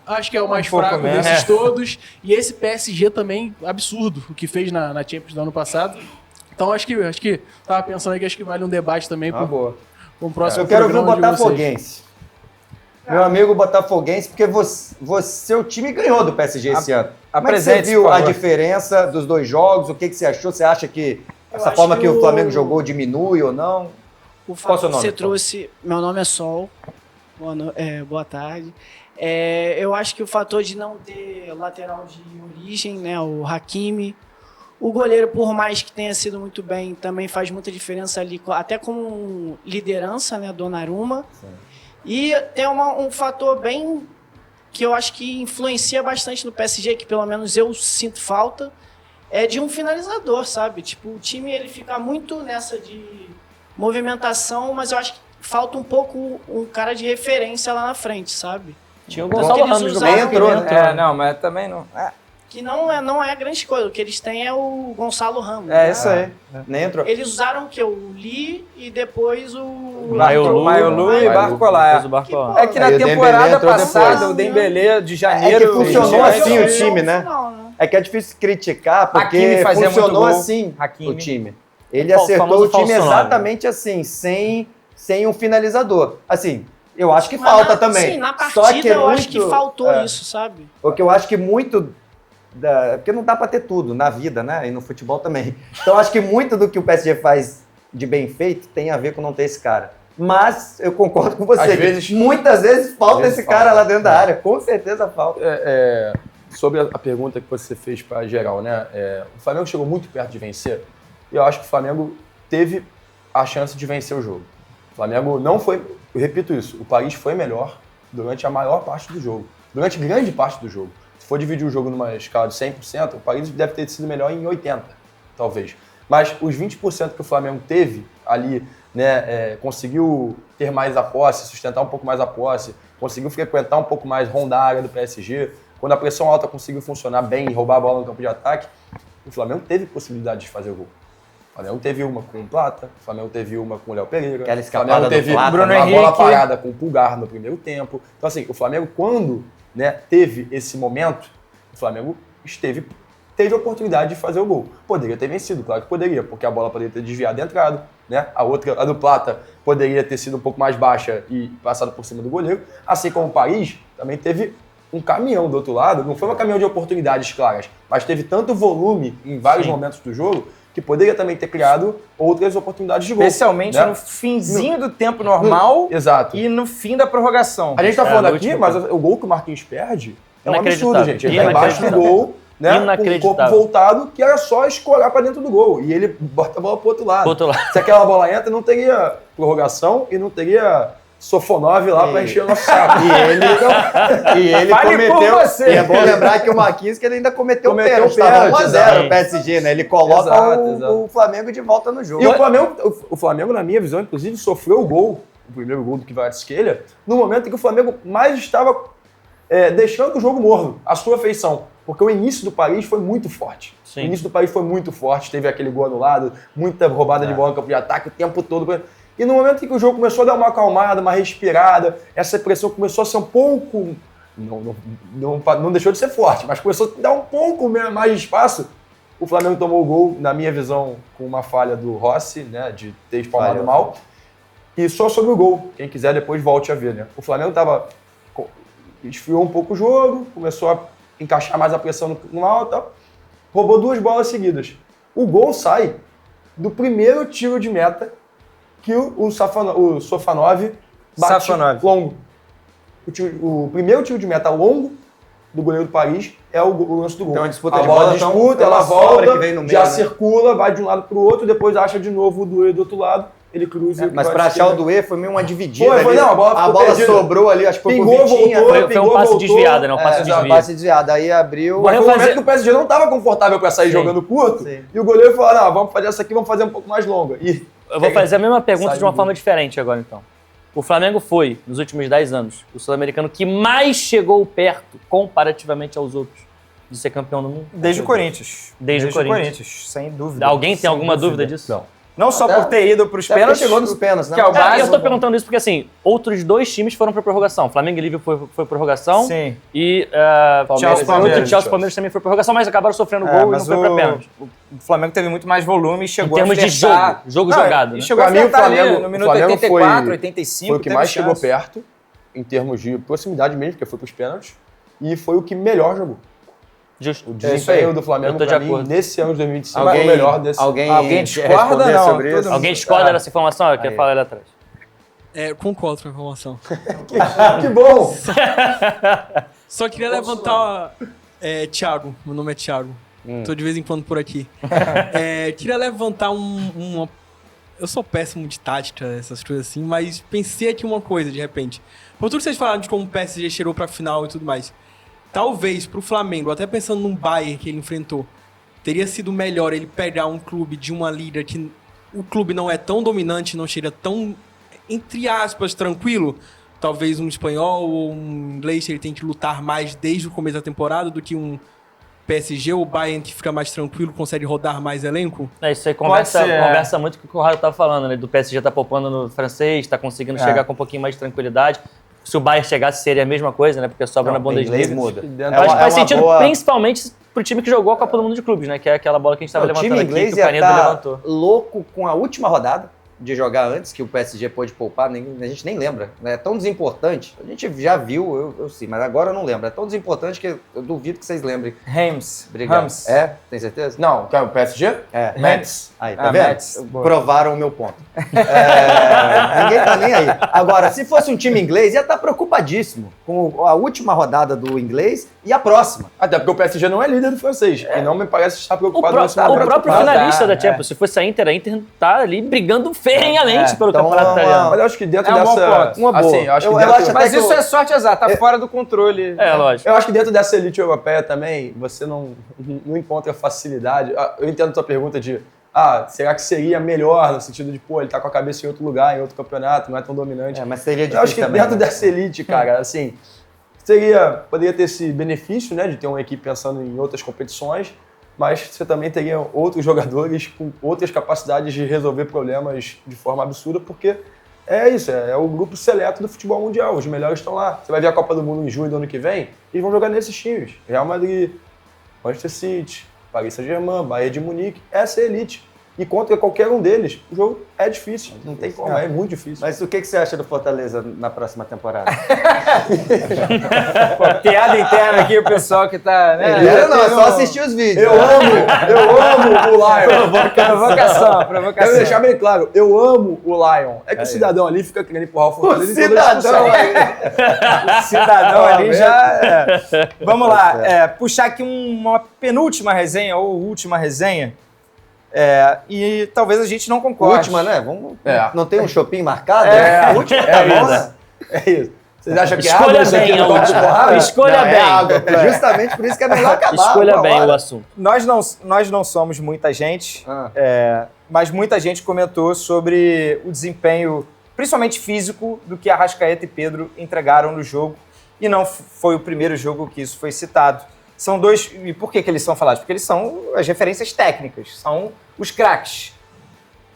acho que é o mais pouco fraco menos. desses todos. E esse PSG também, absurdo, o que fez na Champions do ano passado. Então acho que tava pensando aí que acho que vale um debate também Boa. com o próximo Eu quero ver o programa de vocês. Botafoguense. Meu amigo Botafoguense, porque seu time ganhou do PSG esse ano. Como é que você apresente, viu por a favor. diferença dos dois jogos? O que você achou? Você acha que essa acho forma que que o o Flamengo jogou diminui ou não? O Qual fato o seu que nome, você Paulo? trouxe. Meu nome é Sol. Boa tarde. Eu acho que o fator de não ter lateral de origem, né? O Hakimi. O goleiro, por mais que tenha sido muito bem, também faz muita diferença ali, até como liderança, né? Donnarumma. E tem um fator bem que eu acho que influencia bastante no PSG, que pelo menos eu sinto falta, é de um finalizador, sabe? Tipo, o time ele fica muito nessa de movimentação, mas eu acho que falta um pouco um cara de referência lá na frente, sabe? Tinha o Porque Gonçalo eles Ramos do usaram- entrou, Entrou, É, não, mas também não. Que não é grande coisa, o que eles têm é o Gonçalo Ramos. É né? isso aí. Nem entrou. Eles usaram o que? O Lee e depois o... Maiolu e Barcola. Depois o Barcola. É que na Aí o Dembélé temporada entrou passada, depois. o Dembélé de janeiro... É que funcionou fez- assim o Jogou time, no né? final, né? É que é difícil criticar, porque Hakimi fazia muito funcionou gol. assim Hakimi. o time. Ele O acertou famoso o time falso nove. exatamente assim, sem um finalizador. Assim, eu acho que Mas falta também. Sim, na Só partida que é eu acho que muito- faltou é. isso, sabe? Porque eu acho que muito... porque não dá pra ter tudo na vida, né? E no futebol também. Então eu acho que muito do que o PSG faz de bem feito tem a ver com não ter esse cara. Mas eu concordo com você. Às que vezes- muitas vezes falta às vezes esse cara lá dentro da área. Com certeza falta. Sobre a pergunta que você fez para geral, né? O Flamengo chegou muito perto de vencer e eu acho que o Flamengo teve a chance de vencer o jogo. O Flamengo não foi, eu repito isso, o Paris foi melhor durante a maior parte do jogo, durante grande parte do jogo. Se for dividir o jogo numa escala de 100%, o Paris deve ter sido melhor em 80%, talvez. Mas os 20% que o Flamengo teve ali, né, conseguiu ter mais a posse, sustentar um pouco mais a posse, conseguiu frequentar um pouco mais, rondar a área do PSG. Quando a pressão alta conseguiu funcionar bem e roubar a bola no campo de ataque, o Flamengo teve possibilidade de fazer o gol. O Flamengo teve uma com o Plata, o Flamengo teve uma com o Léo Pereira, Aquela o escapada Flamengo do teve Plata, Bruno uma bola Henrique. parada com o Pulgar no primeiro tempo. Então assim, o Flamengo quando, né, teve esse momento, o Flamengo teve a oportunidade de fazer o gol. Poderia ter vencido, claro que poderia, porque a bola poderia ter desviado e entrado, né? A outra, a do Plata, poderia ter sido um pouco mais baixa e passado por cima do goleiro. Assim como o Paris também teve um caminhão do outro lado, não foi um caminhão de oportunidades claras, mas teve tanto volume em vários momentos do jogo que poderia também ter criado outras oportunidades de gol. Especialmente né? no finzinho do tempo normal Exato. e no fim da prorrogação. A gente tá falando no aqui, último mas o gol que o Marquinhos perde é um absurdo, Inacreditável. gente. Ele tá embaixo do gol, né? Com o corpo Inacreditável. voltado, que era só escorar pra dentro do gol. E ele bota a bola pro outro lado. Pro outro lado. Se aquela bola entra, não teria prorrogação e não teria Sofonov lá pra encher o nosso saco. E ele Fale por cometeu. você. E é bom lembrar que o Marquinhos que ele ainda cometeu Cometeu pênalti. Estava pênalti, 1-0 o exato. PSG, né? Ele coloca Exato. o Flamengo de volta no jogo. E o Flamengo, na minha visão, inclusive, sofreu o gol, o primeiro gol do Kvaratskhelia, no momento em que o Flamengo mais estava deixando o jogo morno, a sua feição. Porque o início do Paris foi muito forte. Sim. O início do Paris foi muito forte, teve aquele gol anulado, muita roubada de bola no campo de ataque o tempo todo. E no momento em que o jogo começou a dar uma acalmada, uma respirada, essa pressão começou a ser um pouco... Não deixou de ser forte, mas começou a dar um pouco mais de espaço. O Flamengo tomou o gol, na minha visão, com uma falha do Rossi, né, de ter espalmado Falha. mal. E só sobre o gol, quem quiser depois volte a ver, né? O Flamengo esfriou um pouco o jogo, começou a encaixar mais a pressão no alto, roubou 2 bolas seguidas. O gol sai do primeiro tiro de meta que o Sofonov bate Safonov. longo. O primeiro tiro de meta longo do goleiro do Paris é o lance do gol. Então, a disputa a de bola bola, disputa, então, ela uma sobra volta, que vem no meio, já né? circula, vai de um lado pro outro, depois acha de novo o Doué do outro lado, ele cruza. Mas pra achar o Doué foi meio uma dividida. Foi, ali. não, a bola ficou perdida. Sobrou ali, acho que foi Pingou, pro Vitinha. voltou, Foi um pingou, passe voltou. desviado, né? Um passe Exato, desviado. passe desviado. Aí abriu. Mas foi um fazer- momento que o PSG não estava confortável para sair Sim. jogando curto, Sim. e o goleiro falou, não, vamos fazer essa aqui, vamos fazer um pouco mais longa. E Eu vou fazer a mesma pergunta Saiu de uma do- forma diferente agora, então. O Flamengo foi, nos últimos 10 anos, o sul-americano que mais chegou perto, comparativamente aos outros, de ser campeão do mundo. Desde o Corinthians. Desde o Corinthians. sem dúvida. Alguém tem Sem alguma dúvida dúvida disso? Não só Até- por ter ido para os Até porque pênaltis. chegou nos pênaltis, né? que é o básico. Eu tô perguntando isso porque, assim, outros dois times foram pra prorrogação. Flamengo e Liverpool foi prorrogação. Sim. E Chelsea e o Palmeiras. Chelsea e Palmeiras também foi prorrogação, mas acabaram sofrendo É, gol e não mas foi pra pênalti. o Flamengo teve muito mais volume e chegou Em termos a de flertar. jogo Não, jogado, e né? chegou a Pra mim, o flertar ali Flamengo- no o minuto Flamengo 84, foi- 85. foi o que teve mais chegou chance. perto, em termos de proximidade mesmo, porque foi pros pênaltis, e foi o que melhor jogou. Justo. O desempenho do Eu Flamengo, tô de pra mim, acordo. nesse ano de 2025, foi o melhor desse. Alguém discorda? responder Não, sobre todo isso? mundo- Alguém discorda dessa informação? Eu quero Aí. falar ali atrás. Concordo com a informação. Que bom! Só queria levantar... Thiago, meu nome é Thiago. Tô de vez em quando por aqui. Queria levantar uma... Eu sou péssimo de tática, essas coisas assim, mas pensei aqui uma coisa, de repente. Por tudo que vocês falaram de como o PSG cheirou pra final e tudo mais, talvez pro Flamengo, até pensando num Bayern que ele enfrentou, teria sido melhor ele pegar um clube de uma liga que o clube não é tão dominante, não cheira tão, entre aspas, tranquilo. Talvez um espanhol ou um inglês ele tem que lutar mais desde o começo da temporada do que um PSG ou Bayern que fica mais tranquilo, consegue rodar mais elenco. Isso aí Pode ser, conversa muito com o que o Conrado tava falando, né? Do PSG tá poupando no francês, tá conseguindo chegar com um pouquinho mais de tranquilidade. Se o Bayern chegasse, seria a mesma coisa, né? Porque sobra na Bundesliga. muda. Eu acho que faz sentido, principalmente pro time que jogou a Copa do Mundo de Clubes, né? Que é aquela bola que a gente tava O levantando time aqui, inglês que o ia Canedo estar levantou. louco com a última rodada de jogar antes, que o PSG pôde poupar, a gente nem lembra. É tão desimportante, a gente já viu, eu sim, mas agora eu não lembro. É tão desimportante que eu duvido que vocês lembrem. Rams. Obrigado. Rams. É? Tem certeza? Não, quer o PSG? É. Mets. Aí, tá Ah, vendo? Mets. Boa. Provaram o meu ponto. Ninguém tá nem aí. Agora, se fosse um time inglês, ia estar preocupadíssimo com a última rodada do inglês e a próxima. Até porque o PSG não é líder do francês, e não me parece estar O, preocupado pró- nesse o momento. próprio Mas finalista dá, da Champions, se fosse a Inter tá ali brigando ferrenhamente pelo então, campeonato italiano. Mas eu acho que dentro É um bom dessa... ponto. Uma boa. Assim, eu acho que Eu dentro... acho até Mas que isso eu- é sorte exata, tá fora do controle. É, lógico. Eu acho que dentro dessa elite europeia também, você não encontra facilidade. Eu entendo a tua pergunta de, será que seria melhor no sentido de, ele tá com a cabeça em outro lugar, em outro campeonato, não é tão dominante. Mas seria difícil Eu acho que também, dentro né? dessa elite, cara, assim, poderia ter esse benefício, né, de ter uma equipe pensando em outras competições, mas você também teria outros jogadores com outras capacidades de resolver problemas de forma absurda, porque é isso, é o grupo seleto do futebol mundial, os melhores estão lá. Você vai ver a Copa do Mundo em junho do ano que vem, eles vão jogar nesses times. Real Madrid, Manchester City, Paris Saint-Germain, Bayern de Munique, essa é a elite. E contra qualquer um deles, o jogo é difícil, não tem como, é muito difícil. Mas o que você acha do Fortaleza na próxima temporada? Pô, piada interna aqui, o pessoal que tá... Né, Não, é só assistir os vídeos. Eu amo o Lion. Provocação. Quero deixar bem claro, eu amo o Lion. É que o cidadão ali fica querendo empurrar o Fortaleza em toda a discussão. O cidadão ali já... Vamos lá, puxar aqui uma penúltima resenha, ou última resenha, e talvez a gente não concorde. Última, né? Vamos, É. Não tem um shopping marcado? É, A última é isso. Vocês acham que Escolha água isso aqui bem não a vai última. porrada? Escolha Não, bem. É água, justamente por isso que é melhor acabar. Escolha uma bem hora. o assunto. Nós não somos muita gente, mas muita gente comentou sobre o desempenho, principalmente físico, do que Arrascaeta e Pedro entregaram no jogo. E não foi o primeiro jogo que isso foi citado. São dois... E por que eles são falados? Porque eles são as referências técnicas, são os craques.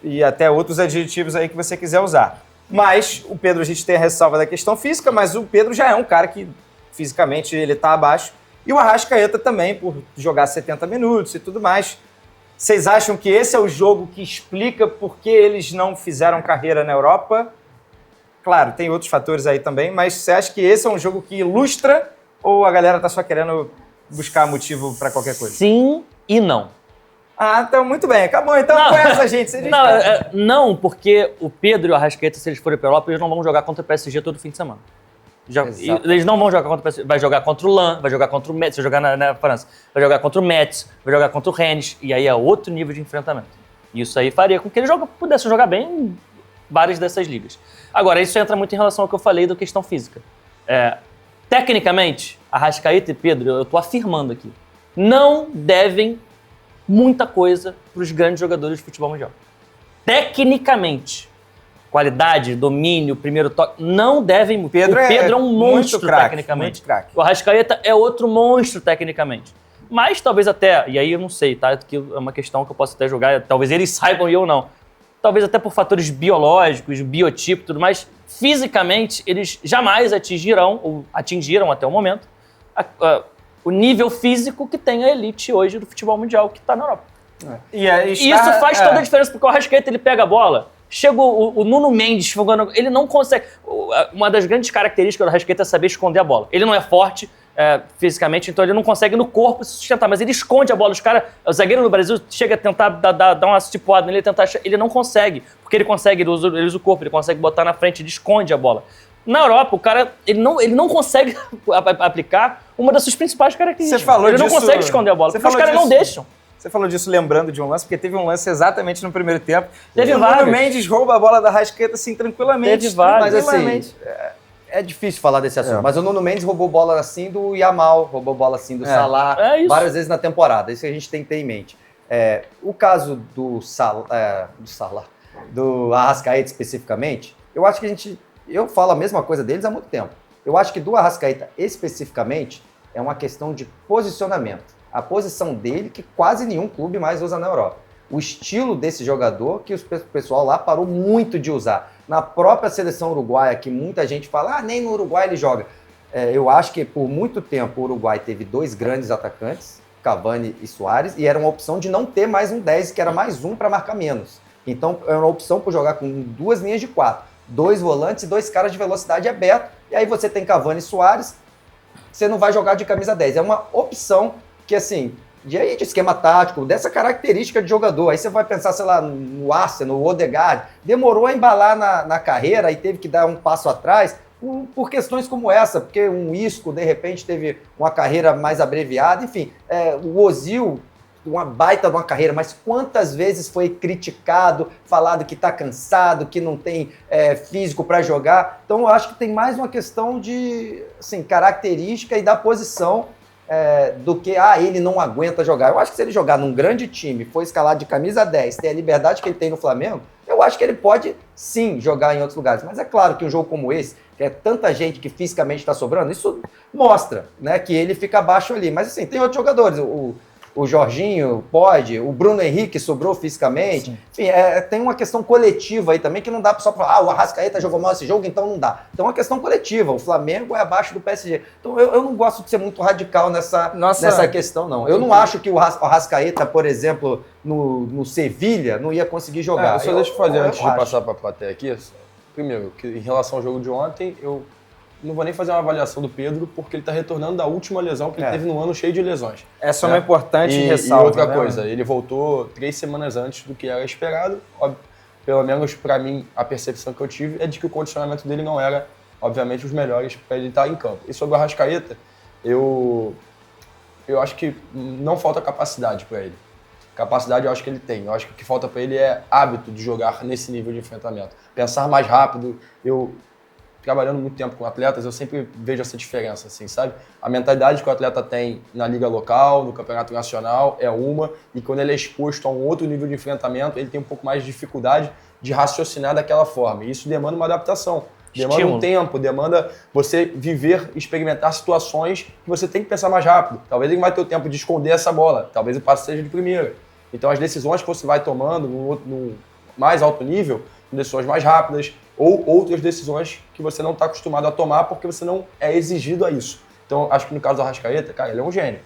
E até outros adjetivos aí que você quiser usar. Mas o Pedro, a gente tem a ressalva da questão física, mas o Pedro já é um cara que fisicamente ele tá abaixo. E o Arrascaeta também, por jogar 70 minutos e tudo mais. Vocês acham que esse é o jogo que explica por que eles não fizeram carreira na Europa? Claro, tem outros fatores aí também, mas você acha que esse é um jogo que ilustra ou a galera tá só querendo buscar motivo para qualquer coisa? Sim e não. Então muito bem. Acabou, então com essa, gente. Não, porque o Pedro e o Arrascaeta, se eles forem para a Europa, eles não vão jogar contra o PSG todo fim de semana. Eles não vão jogar contra o PSG. Vai jogar contra o Lan, vai jogar contra o Metz, vai jogar na França. Vai jogar contra o Metz, vai jogar contra o Rennes. E aí é outro nível de enfrentamento. Isso aí faria com que eles pudessem jogar bem em várias dessas ligas. Agora, isso entra muito em relação ao que eu falei da questão física. Tecnicamente, Arrascaeta e Pedro, eu tô afirmando aqui, não devem muita coisa para os grandes jogadores de futebol mundial. Tecnicamente. Qualidade, domínio, primeiro toque, não devem... O Pedro é um monstro tecnicamente. O Arrascaeta é outro monstro tecnicamente. Mas talvez até, e aí eu não sei, tá? Que é uma questão que eu posso até jogar, talvez eles saibam e eu não. Talvez até por fatores biológicos, biotipo e tudo mais, fisicamente eles jamais atingirão, ou atingiram até o momento, o nível físico que tem a elite hoje do futebol mundial que está na Europa. E isso faz toda a diferença, porque o Arrascaeta, ele pega a bola... Chega o Nuno Mendes jogando, ele não consegue... Uma das grandes características do Arrascaeta é saber esconder a bola. Ele não é forte fisicamente, então ele não consegue no corpo se sustentar, mas ele esconde a bola. O zagueiro no Brasil chega a tentar dar uma cipuada nele, ele não consegue, porque ele usa o corpo, ele consegue botar na frente, ele esconde a bola. Na Europa, o cara, ele não consegue aplicar uma das suas principais características. Ele não consegue esconder a bola, porque os caras não deixam. Você falou disso lembrando de um lance, porque teve um lance exatamente no primeiro tempo. Teve o Nuno Mendes rouba a bola da Arrascaeta assim, tranquilamente. Teve vários. Mas assim, é difícil falar desse assunto. Mas o Nuno Mendes roubou bola assim do Yamal, roubou bola assim do Salah, várias vezes na temporada. Isso que a gente tem que ter em mente. O caso do Arrascaeta especificamente, eu acho que eu falo a mesma coisa deles há muito tempo. Eu acho que do Arrascaeta especificamente é uma questão de posicionamento. A posição dele que quase nenhum clube mais usa na Europa. O estilo desse jogador que o pessoal lá parou muito de usar. Na própria seleção uruguaia, que muita gente fala, nem no Uruguai ele joga. Eu acho que por muito tempo o Uruguai teve 2 grandes atacantes, Cavani e Suárez, e era uma opção de não ter mais um 10, que era mais um para marcar menos. Então era uma opção por jogar com 2 linhas de 4, 2 volantes e 2 caras de velocidade aberta, e aí você tem Cavani e Suárez, você não vai jogar de camisa 10. É uma opção que, assim, de esquema tático, dessa característica de jogador. Aí você vai pensar, sei lá, no Arsenal, no Odegaard, demorou a embalar na carreira e teve que dar um passo atrás por questões como essa, porque um Isco, de repente, teve uma carreira mais abreviada. Enfim, o Ozil, uma baita de uma carreira, mas quantas vezes foi criticado, falado que está cansado, que não tem físico para jogar. Então, eu acho que tem mais uma questão de característica e da posição do que, ele não aguenta jogar. Eu acho que se ele jogar num grande time, for escalado de camisa 10, ter a liberdade que ele tem no Flamengo, eu acho que ele pode, sim, jogar em outros lugares. Mas é claro que um jogo como esse, que é tanta gente que fisicamente está sobrando, isso mostra, né, que ele fica abaixo ali. Mas, assim, tem outros jogadores. O Jorginho pode, o Bruno Henrique sobrou fisicamente. Sim. Enfim, tem uma questão coletiva aí também que não dá só para falar, o Arrascaeta jogou mal esse jogo, então não dá. Então é uma questão coletiva. O Flamengo é abaixo do PSG. Então eu não gosto de ser muito radical nessa questão, não. Eu não acho que o Arrascaeta, por exemplo, no Sevilha, não ia conseguir jogar. Deixa eu fazer antes de passar para a plateia aqui. Primeiro, que em relação ao jogo de ontem, eu não vou nem fazer uma avaliação do Pedro, porque ele está retornando da última lesão que ele teve no ano cheio de lesões. Essa é uma importante ressalva. E outra coisa, ele voltou 3 semanas antes do que era esperado. Pelo menos para mim, a percepção que eu tive é de que o condicionamento dele não era, obviamente, os melhores para ele estar em campo. E sobre o Arrascaeta, eu acho que não falta capacidade para ele. Capacidade eu acho que ele tem. Eu acho que o que falta para ele é hábito de jogar nesse nível de enfrentamento. Pensar mais rápido. Trabalhando muito tempo com atletas, eu sempre vejo essa diferença, assim, sabe? A mentalidade que o atleta tem na liga local, no campeonato nacional, é uma, e quando ele é exposto a um outro nível de enfrentamento, ele tem um pouco mais de dificuldade de raciocinar daquela forma. E isso demanda uma adaptação, demanda um tempo, demanda você viver, experimentar situações que você tem que pensar mais rápido. Talvez ele não vai ter o tempo de esconder essa bola, talvez o passe seja de primeira. Então as decisões que você vai tomando no mais alto nível, decisões mais rápidas, ou outras decisões que você não está acostumado a tomar porque você não é exigido a isso. Então, acho que no caso do Arrascaeta, cara, ele é um gênio.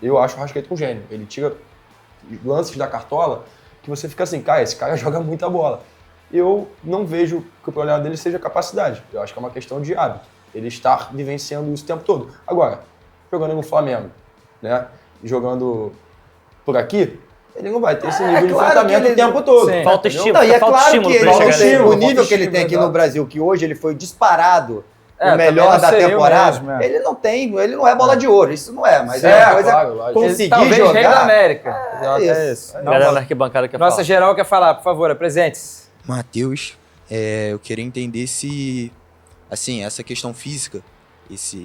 Eu acho o Arrascaeta um gênio. Ele tira lances da cartola que você fica assim, cara, esse cara joga muita bola. Eu não vejo que o problema dele seja a capacidade. Eu acho que é uma questão de hábito. Ele está vivenciando isso o tempo todo. Agora, jogando no Flamengo, né, jogando por aqui, ele não vai ter esse nível de enfrentamento o tempo todo. Sim. Falta estímulo. Não, e é claro estímulo que o nível que ele tem aqui no Brasil, que hoje ele foi disparado o melhor da temporada, ele não é bola de ouro, isso não é, mas é uma coisa claro, conseguir talvez jogar. Rei da América. É isso. Galera da arquibancada quer Nossa falar. geral quer falar, por favor, apresente-se. Matheus, eu queria entender se, assim, essa questão física,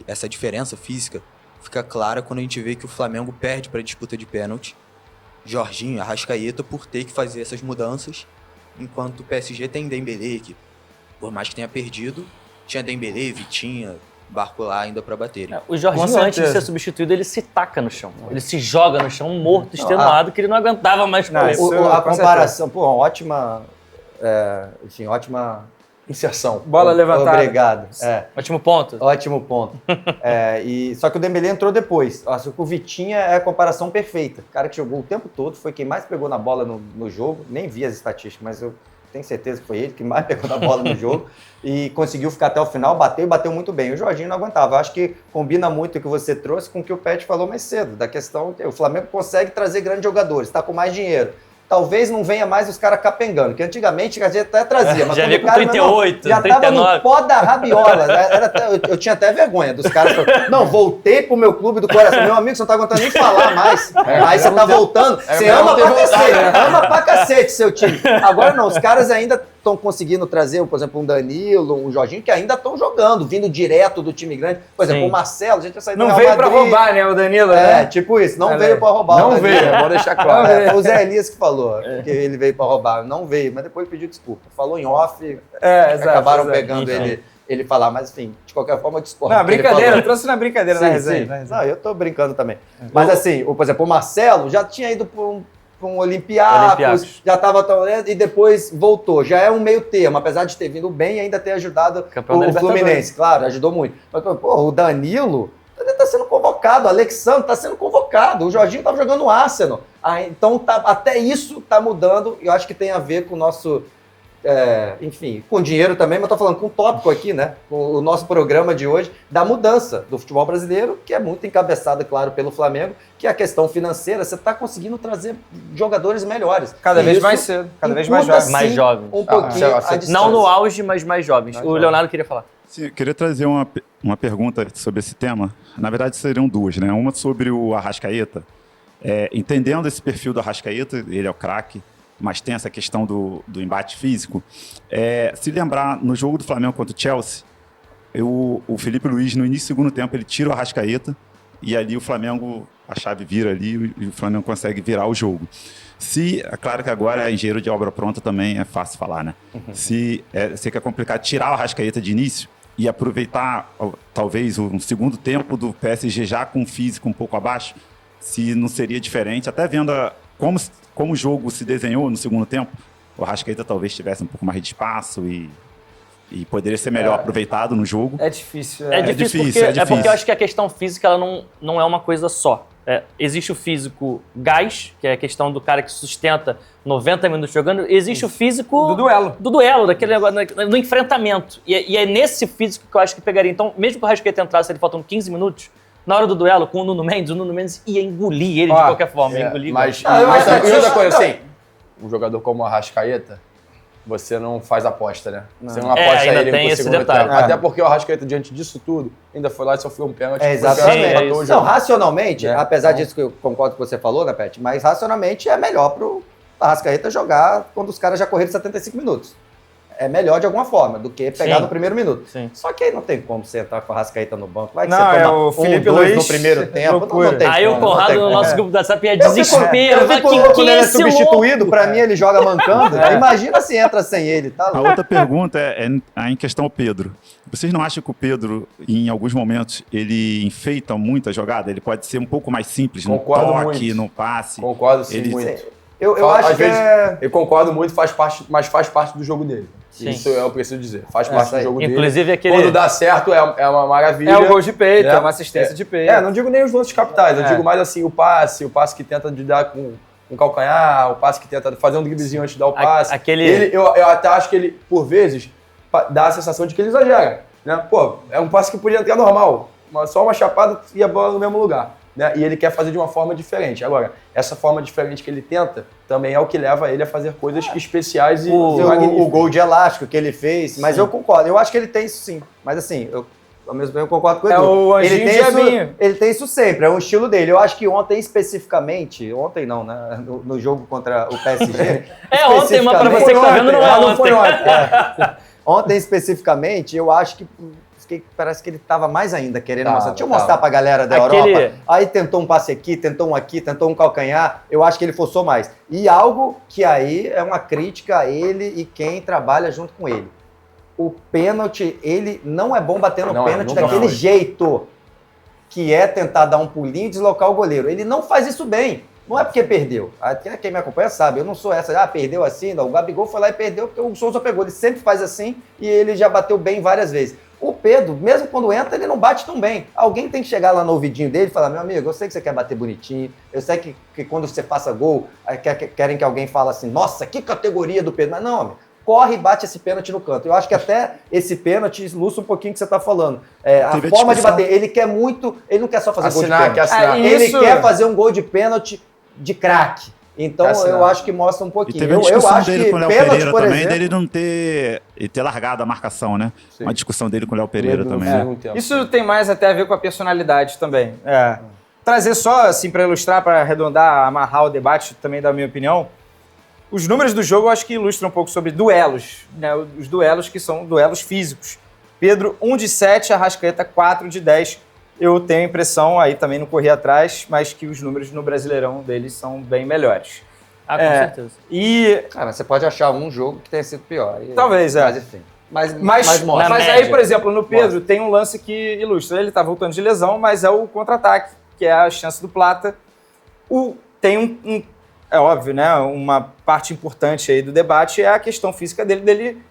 essa diferença física, fica clara quando a gente vê que o Flamengo perde para a disputa de pênalti. Jorginho, Arrascaeta, por ter que fazer essas mudanças, enquanto o PSG tem Dembélé, que por mais que tenha perdido, tinha Dembélé, Vitinha, Barco lá ainda para baterem. O Jorginho, antes de ser substituído, ele se taca no chão. Ele se joga no chão, morto, extenuado, que ele não aguentava mais com isso. A comparação, ótima Inserção. Bola levantada. Obrigado. Ótimo ponto. Ótimo ponto. Só que o Dembélé entrou depois. Acho que o Vitinha é a comparação perfeita. O cara que jogou o tempo todo, foi quem mais pegou na bola no jogo. Nem vi as estatísticas, mas eu tenho certeza que foi ele que mais pegou na bola no jogo. E conseguiu ficar até o final, bateu muito bem. O Jorginho não aguentava. Eu acho que combina muito o que você trouxe com o que o Pet falou mais cedo, da questão que o Flamengo consegue trazer grandes jogadores, está com mais dinheiro. Talvez não venha mais os caras capengando, que antigamente a gente até trazia. Mas já veio com 38, já 39. tava no pó da rabiola. Eu tinha até vergonha dos caras. Não, voltei pro meu clube do coração. Meu amigo, você não tá aguentando nem falar mais. Aí você tá voltando. Você ama pra cacete. Ama pra cacete seu time. Agora não, os caras ainda estão conseguindo trazer, por exemplo, um Danilo, um Jorginho, que ainda estão jogando, vindo direto do time grande. Por exemplo, o Marcelo, a gente já saiu do Real Não veio Madrid. pra roubar, né, o Danilo? Tipo isso. Não veio pra roubar. Não veio, vou deixar claro. Foi o Zé Elias que falou que ele veio pra roubar. Não veio, mas depois pediu desculpa. Falou em off, acabaram pegando ele falar. Mas enfim, de qualquer forma eu discordo. Não, brincadeira, eu trouxe na brincadeira, na resenha. Não, eu tô brincando também. Mas assim, por exemplo, o Marcelo já tinha ido pra um Olympiacos, já estava e depois voltou. Já é um meio termo, apesar de ter vindo bem e ainda ter ajudado o Fluminense. Claro, ajudou muito. Mas, o Danilo está sendo convocado, o Alexandre está sendo convocado, o Jorginho estava jogando no Arsenal. Então, até isso está mudando, e eu acho que tem a ver com o nosso... enfim, com dinheiro também, mas estou falando com o tópico aqui, né? O nosso programa de hoje, da mudança do futebol brasileiro, que é muito encabeçada, claro, pelo Flamengo, que é a questão financeira. Você está conseguindo trazer jogadores melhores. Cada vez mais cedo, cada vez mais jovens. Mais jovens. Um pouquinho a distância. Não no auge, mas mais jovens. O Leonardo queria falar. Sim, eu queria trazer uma pergunta sobre esse tema. Na verdade, seriam duas, né? Uma sobre o Arrascaeta. Entendendo esse perfil do Arrascaeta, ele é o craque, mas tem essa questão do embate físico. Se lembrar, no jogo do Flamengo contra o Chelsea, o Felipe Luiz, no início do segundo tempo, ele tira o Arrascaeta e ali o Flamengo, a chave vira ali e o Flamengo consegue virar o jogo. É claro que agora é engenheiro de obra pronta também, é fácil falar, né? Se quer complicar, tirar o Arrascaeta de início e aproveitar, talvez, um segundo tempo do PSG já com o físico um pouco abaixo, se não seria diferente, até vendo como o jogo se desenhou no segundo tempo, o Arrascaeta talvez tivesse um pouco mais de espaço e poderia ser melhor aproveitado no jogo. É difícil. É difícil porque eu acho que a questão física ela não é uma coisa só. Existe o físico gás, que é a questão do cara que sustenta 90 minutos jogando. Existe o físico... Do duelo, daquele negócio, do enfrentamento. E é nesse físico que eu acho que pegaria. Então, mesmo que o Arrascaeta entrasse, ele faltando 15 minutos, na hora do duelo com o Nuno Mendes ia engolir ele de qualquer forma. Mas outra coisa, assim, um jogador como o Arrascaeta, você não faz aposta, né? Você não aposta ele tem no esse segundo detalhe. tempo. Até porque o Arrascaeta, diante disso tudo, ainda foi lá e sofreu um pênalti. Exatamente. Não, racionalmente, apesar disso que eu concordo com o que você falou, né, Pet? Mas racionalmente é melhor pro Arrascaeta jogar quando os caras já correram 75 minutos. É melhor de alguma forma do que pegar no primeiro minuto. Sim. Só que aí não tem como você entrar com a Arrascaeta no banco. Vai que não, você toma o Felipe 2 Luiz no primeiro tempo. Não tem aí como, o Conrado no nosso grupo da SAP é desespero. Eu fico louco quando ele é substituído. Pra mim, ele joga mancando. Imagina se entra sem ele. Tá louco. A outra pergunta é em questão ao Pedro. Vocês não acham que o Pedro, em alguns momentos, ele enfeita muito a jogada? Ele pode ser um pouco mais simples no toque, no passe? Concordo sim, muito. Eu acho que eu concordo muito, mas faz parte do jogo dele. Sim. Isso eu preciso dizer. Faz parte do jogo dele. Inclusive aquele... Quando dá certo, é uma maravilha. É um gol de peito, é uma assistência de peito. Não digo nem os lances capitais, eu digo mais assim, o passe que tenta de dar com o calcanhar, o passe que tenta fazer um driblezinho antes de dar o passe. Eu até acho que ele, por vezes, dá a sensação de que ele exagera. Né? Pô, é um passe que podia entrar normal, só uma chapada e a bola no mesmo lugar. Né? E ele quer fazer de uma forma diferente. Agora, essa forma diferente que ele tenta também é o que leva ele a fazer coisas especiais e o gol de elástico que ele fez. Mas eu concordo, eu acho que ele tem isso sim. Mas assim, ao mesmo tempo eu concordo com o É Edu. o Anjinho Diabinho. Ele tem isso sempre, é um estilo dele. Eu acho que ontem especificamente, ontem não, né? No jogo contra o PSG. É ontem, mas pra você que tá vendo, não é não foi ontem. ontem. Ontem especificamente, eu acho que parece que ele estava mais ainda querendo mostrar. Deixa eu mostrar pra galera da Europa. Aí tentou um passe aqui, tentou um calcanhar. Eu acho que ele forçou mais. E algo que aí é uma crítica a ele e quem trabalha junto com ele. O pênalti, ele não é bom batendo pênalti daquele jeito, que é tentar dar um pulinho e deslocar o goleiro. Ele não faz isso bem. Não é porque perdeu. Quem me acompanha sabe, eu não sou essa, perdeu assim, não. O Gabigol foi lá e perdeu porque o Souza pegou. Ele sempre faz assim e ele já bateu bem várias vezes. O Pedro, mesmo quando entra, ele não bate tão bem. Alguém tem que chegar lá no ouvidinho dele e falar, meu amigo, eu sei que você quer bater bonitinho, eu sei que quando você faça gol, querem que alguém fale assim, nossa, que categoria do Pedro. Mas não, amigo, corre e bate esse pênalti no canto. Eu acho que até esse pênalti ilustra um pouquinho o que você está falando. A forma de bater, ele quer muito, ele não quer só fazer gol de pênalti. Ele quer fazer um gol de pênalti de craque. Então, eu acho que mostra um pouquinho. E teve a discussão dele com o Léo Pereira por também, exemplo, dele não ter largado a marcação, né? Sim. Uma discussão dele com o Léo Pereira também. Isso tem mais até a ver com a personalidade também. Trazer só, assim, para ilustrar, para arredondar, amarrar o debate também da minha opinião, os números do jogo eu acho que ilustram um pouco sobre duelos, né? Os duelos que são duelos físicos. Pedro, 1 de 7, Arrascaeta, 4 de 10. Eu tenho a impressão, aí também não corri atrás, mas que os números no Brasileirão deles são bem melhores. Com certeza. E... Cara, você pode achar um jogo que tenha sido pior. Talvez, Mas enfim. Mas Mas aí, por exemplo, no Pedro tem um lance que ilustra. Ele tá voltando de lesão, mas é o contra-ataque, que é a chance do Plata. Tem é óbvio, né? Uma parte importante aí do debate é a questão física dele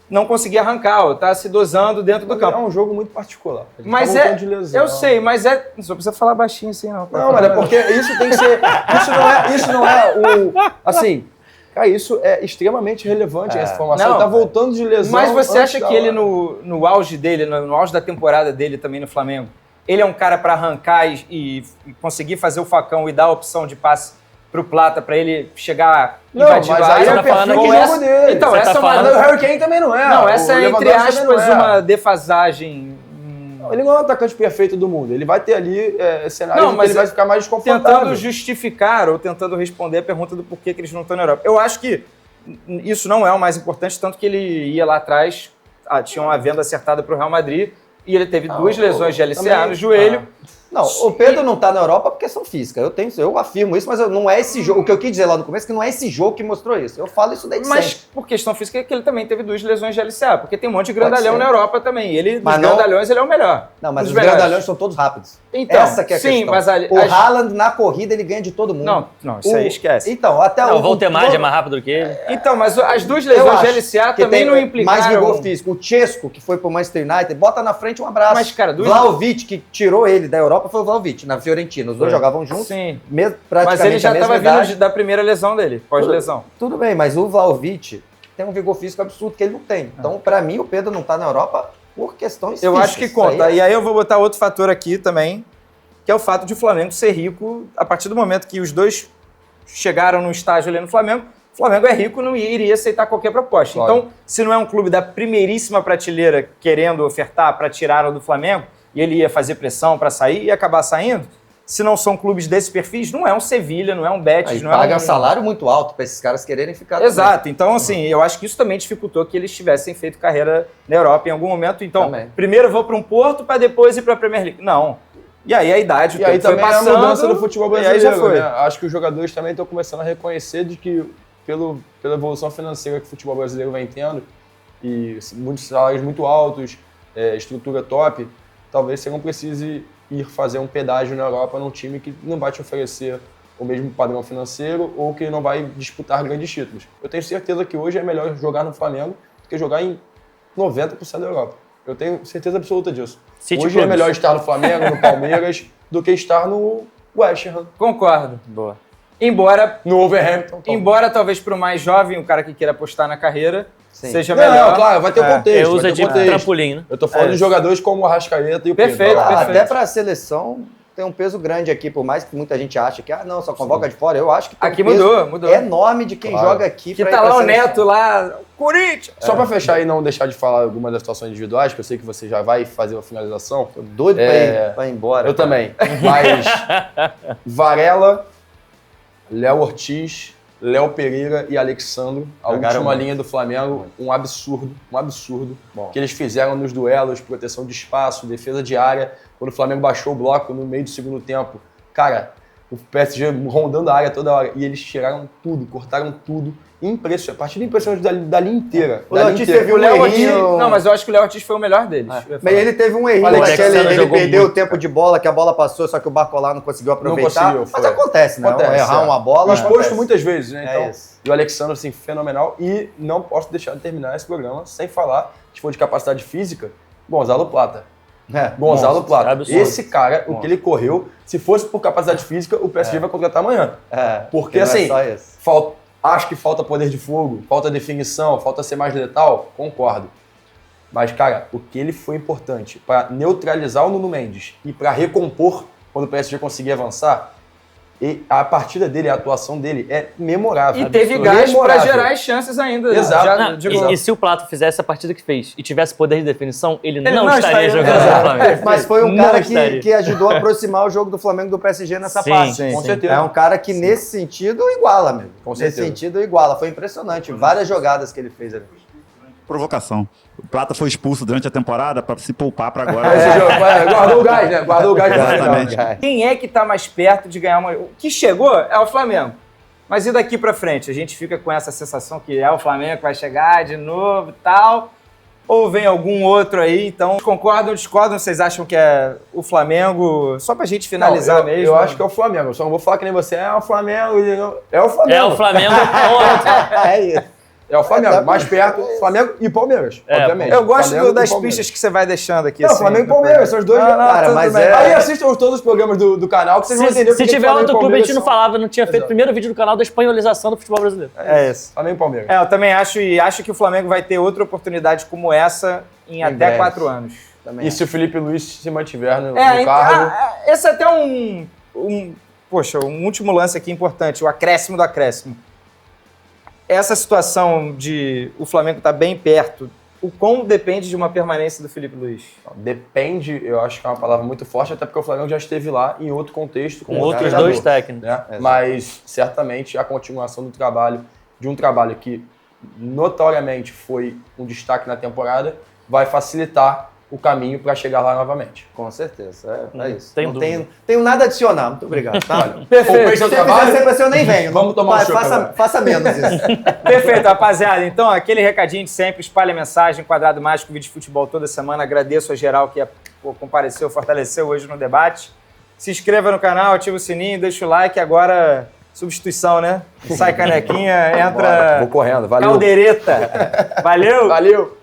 não conseguir arrancar, tá se dosando dentro do campo. É um jogo muito particular. Mas de lesão. eu sei, mas não só precisa falar baixinho assim, não. Não, mas é porque isso tem que ser... Isso não é o... Assim, cara, isso é extremamente relevante, essa informação. Não, ele tá voltando de lesão. Mas você acha que ele, no auge dele, no auge da temporada dele também no Flamengo, ele é um cara para arrancar e conseguir fazer o facão e dar a opção de passe pro Plata pra ele chegar invadindo a área? Aí é perfil do jogo dele. Então, essa é uma... O Harry Kane também não é. Não, essa é, entre aspas, uma defasagem. Ele não é o atacante perfeito do mundo. Ele vai ter ali cenários mas ele vai ficar mais desconfortável. Tentando justificar ou tentando responder a pergunta do porquê que eles não estão na Europa. Eu acho que isso não é o mais importante, tanto que ele ia lá atrás, tinha uma venda acertada pro Real Madrid, e ele teve 2 lesões de LCA no joelho. Não, o Pedro não tá na Europa por questão física. Eu afirmo isso, mas não é esse jogo. O que eu quis dizer lá no começo é que não é esse jogo que mostrou isso. Eu falo isso desde Mas sempre. por questão física é que ele também teve 2 lesões de LCA, porque tem um monte de grandalhão na Europa também. Ele, dos grandalhões, ele é o melhor. Não, mas os grandalhões são todos rápidos. Então, essa que é a questão. Mas o Haaland, na corrida, ele ganha de todo mundo. Não, isso aí esquece. Então, até o Voltemar é mais rápido do que ele. Então, mas as 2 lesões de LCA também não implicaram... mais vigor físico. O Chesco, que foi pro Manchester United, bota na frente um abraço. Mas, cara, Vlahovic, que tirou ele da Europa, foi o Vlahovic, na Fiorentina. Os dois jogavam juntos. Sim. Praticamente mas ele já estava vindo da primeira lesão dele, pós-lesão. Tudo bem, mas o Vlahovic tem um vigor físico absurdo que ele não tem. Então, pra mim, o Pedro não tá na Europa por questões Eu físicas. acho que conta. E aí eu vou botar outro fator aqui também, que é o fato de o Flamengo ser rico a partir do momento que os dois chegaram no estágio ali no Flamengo. O Flamengo é rico, não iria aceitar qualquer proposta. Claro. Então, se não é um clube da primeiríssima prateleira querendo ofertar para tirar do Flamengo, e ele ia fazer pressão para sair e acabar saindo, se não são clubes desses perfis, não é um Sevilha, não é um Betis, não paga é um... salário muito alto para esses caras quererem ficar... Exato. Também. Então, assim, eu acho que isso também dificultou que eles tivessem feito carreira na Europa em algum momento. Então, primeiro eu vou para um Porto para depois ir para a Premier League. Não. E aí a idade, o tempo foi passando... E aí também a mudança do futebol brasileiro, já foi. Né? Acho que os jogadores também estão começando a reconhecer de que, pela evolução financeira que o futebol brasileiro vem tendo, e muitos salários muito altos, estrutura top, talvez você não precise ir fazer um pedágio na Europa num time que não vai te oferecer o mesmo padrão financeiro ou que não vai disputar grandes títulos. Eu tenho certeza que hoje é melhor jogar no Flamengo do que jogar em 90% da Europa. Eu tenho certeza absoluta disso. Hoje é melhor estar no Flamengo, no Palmeiras, do que estar no West Ham. Concordo. Boa. Embora... No Wolverhampton. Embora talvez para o mais jovem, um cara que queira apostar na carreira, seja melhor. Não, claro, vai ter um contexto. Usa de trampolim, né? Eu tô falando de jogadores como o Arrascaeta e o Pedro. Perfeito. Até para a seleção tem um peso grande aqui, por mais que muita gente ache que só convoca de fora, eu acho que tem aqui um peso mudou. enorme de quem joga aqui. Que tá lá o Neto lá, Corinthians! Só pra fechar e não deixar de falar algumas das situações individuais, que eu sei que você já vai fazer a finalização. Tô doido pra ir embora. Eu também. Mas Varela, Léo Ortiz, Léo Pereira e Alexandro, a última linha do Flamengo, um absurdo que eles fizeram nos duelos, proteção de espaço, defesa de área, quando o Flamengo baixou o bloco no meio do segundo tempo. Cara, o PSG rondando a área toda hora, e eles tiraram tudo, cortaram tudo. Impressionante, a partida impressionante da linha inteira. O Léo Ortiz teve O Léo Ortiz, não, mas eu acho que o Léo Ortiz foi o melhor deles. Mas ele teve um errinho, O acho que Alexandre ele jogou perdeu muito, o tempo de bola, que a bola passou, só que o Barcola não conseguiu aproveitar. Não conseguiu, mas foi. acontece, né? Acontece, Errar uma bola. Exposto acontece. muitas vezes, né? Então, isso. e o Alexandre, assim, fenomenal. E não posso deixar de terminar esse programa sem falar, se for de capacidade física, Gonzalo Plata. Gonzalo Plata. absurdo. Esse cara, o que ele correu, se fosse por capacidade física, o PSG vai contratar amanhã. Porque, não é assim, só isso. acho que falta poder de fogo, falta definição, falta ser mais letal, concordo. Mas, cara, o que ele foi importante para neutralizar o Nuno Mendes e para recompor quando o PSG conseguir avançar, e a partida dele, a atuação dele é memorável. E teve gás pra Memorável. gerar as chances ainda. Exato. Já, Não, digo, e se o Plato fizesse a partida que fez e tivesse poder de definição, ele Ele não não estaria estaria jogando jogando. no Flamengo. Mas foi um Não cara estaria. que ajudou a aproximar o jogo do Flamengo do PSG nessa Sim, parte. sim, Com sim. certeza. É um cara que nesse sentido iguala, mesmo. Com Nesse certeza. sentido iguala. Foi impressionante. Várias jogadas que ele fez ali. Provocação. O Plata foi expulso durante a temporada para se poupar para agora. Esse jogo, guardou o gás, né? Guardou o gás pra final, Exatamente. né? quem é que tá mais perto de ganhar uma... O que chegou é o Flamengo. Mas e daqui pra frente? A gente fica com essa sensação que é o Flamengo que vai chegar de novo e tal. Ou vem algum outro aí? Então, concordam ou discordam? Vocês acham que é o Flamengo? Só pra gente finalizar Não, mesmo. eu acho que é o Flamengo. Eu só não vou falar que nem você. É o Flamengo. É o Flamengo. É o Flamengo, ponto. É isso. É o Flamengo. Mais perto, Flamengo e Palmeiras, obviamente. Eu gosto Flamengo e das Palmeiras. pistas que você vai deixando aqui. Não, assim, Flamengo e no Palmeiras, são os dois. programa. cara, tudo mas bem. é- Aí assistam todos os programas do canal que vocês vão entender Se porque tiver Flamengo e outro clube, a gente Palmeiras não são- falava, não tinha feito o primeiro vídeo do canal da espanholização do futebol brasileiro. É isso. Flamengo e Palmeiras. Eu também acho, e acho que o Flamengo vai ter outra oportunidade como essa em até breve. 4 anos. Também E se o Felipe Luiz se mantiver no então, cargo... esse é até um último lance aqui importante, o acréscimo do acréscimo. Essa situação de o Flamengo estar bem perto, o quão depende de uma permanência do Felipe Luiz? Depende, eu acho que é uma palavra muito forte, até porque o Flamengo já esteve lá em outro contexto. Com outros treinador, dois técnicos. né? Mas, certamente, a continuação do trabalho, de um trabalho que notoriamente foi um destaque na temporada, vai facilitar o caminho para chegar lá novamente. Com certeza. É isso. Tem não dúvida. tenho nada a adicionar. Muito obrigado. Tá? Perfeito. Se você fizer sempre assim, eu nem venho. Vamos tomar um chopp agora. faça menos isso. Perfeito, rapaziada. Então, aquele recadinho de sempre, espalha a mensagem, Quadrado Mágico, vídeo de futebol toda semana. Agradeço a geral que compareceu, fortaleceu hoje no debate. Se inscreva no canal, ativa o sininho, deixa o like. Agora, substituição, né? Sai canequinha, entra Vou correndo, valeu. caldeireta. Valeu! Valeu!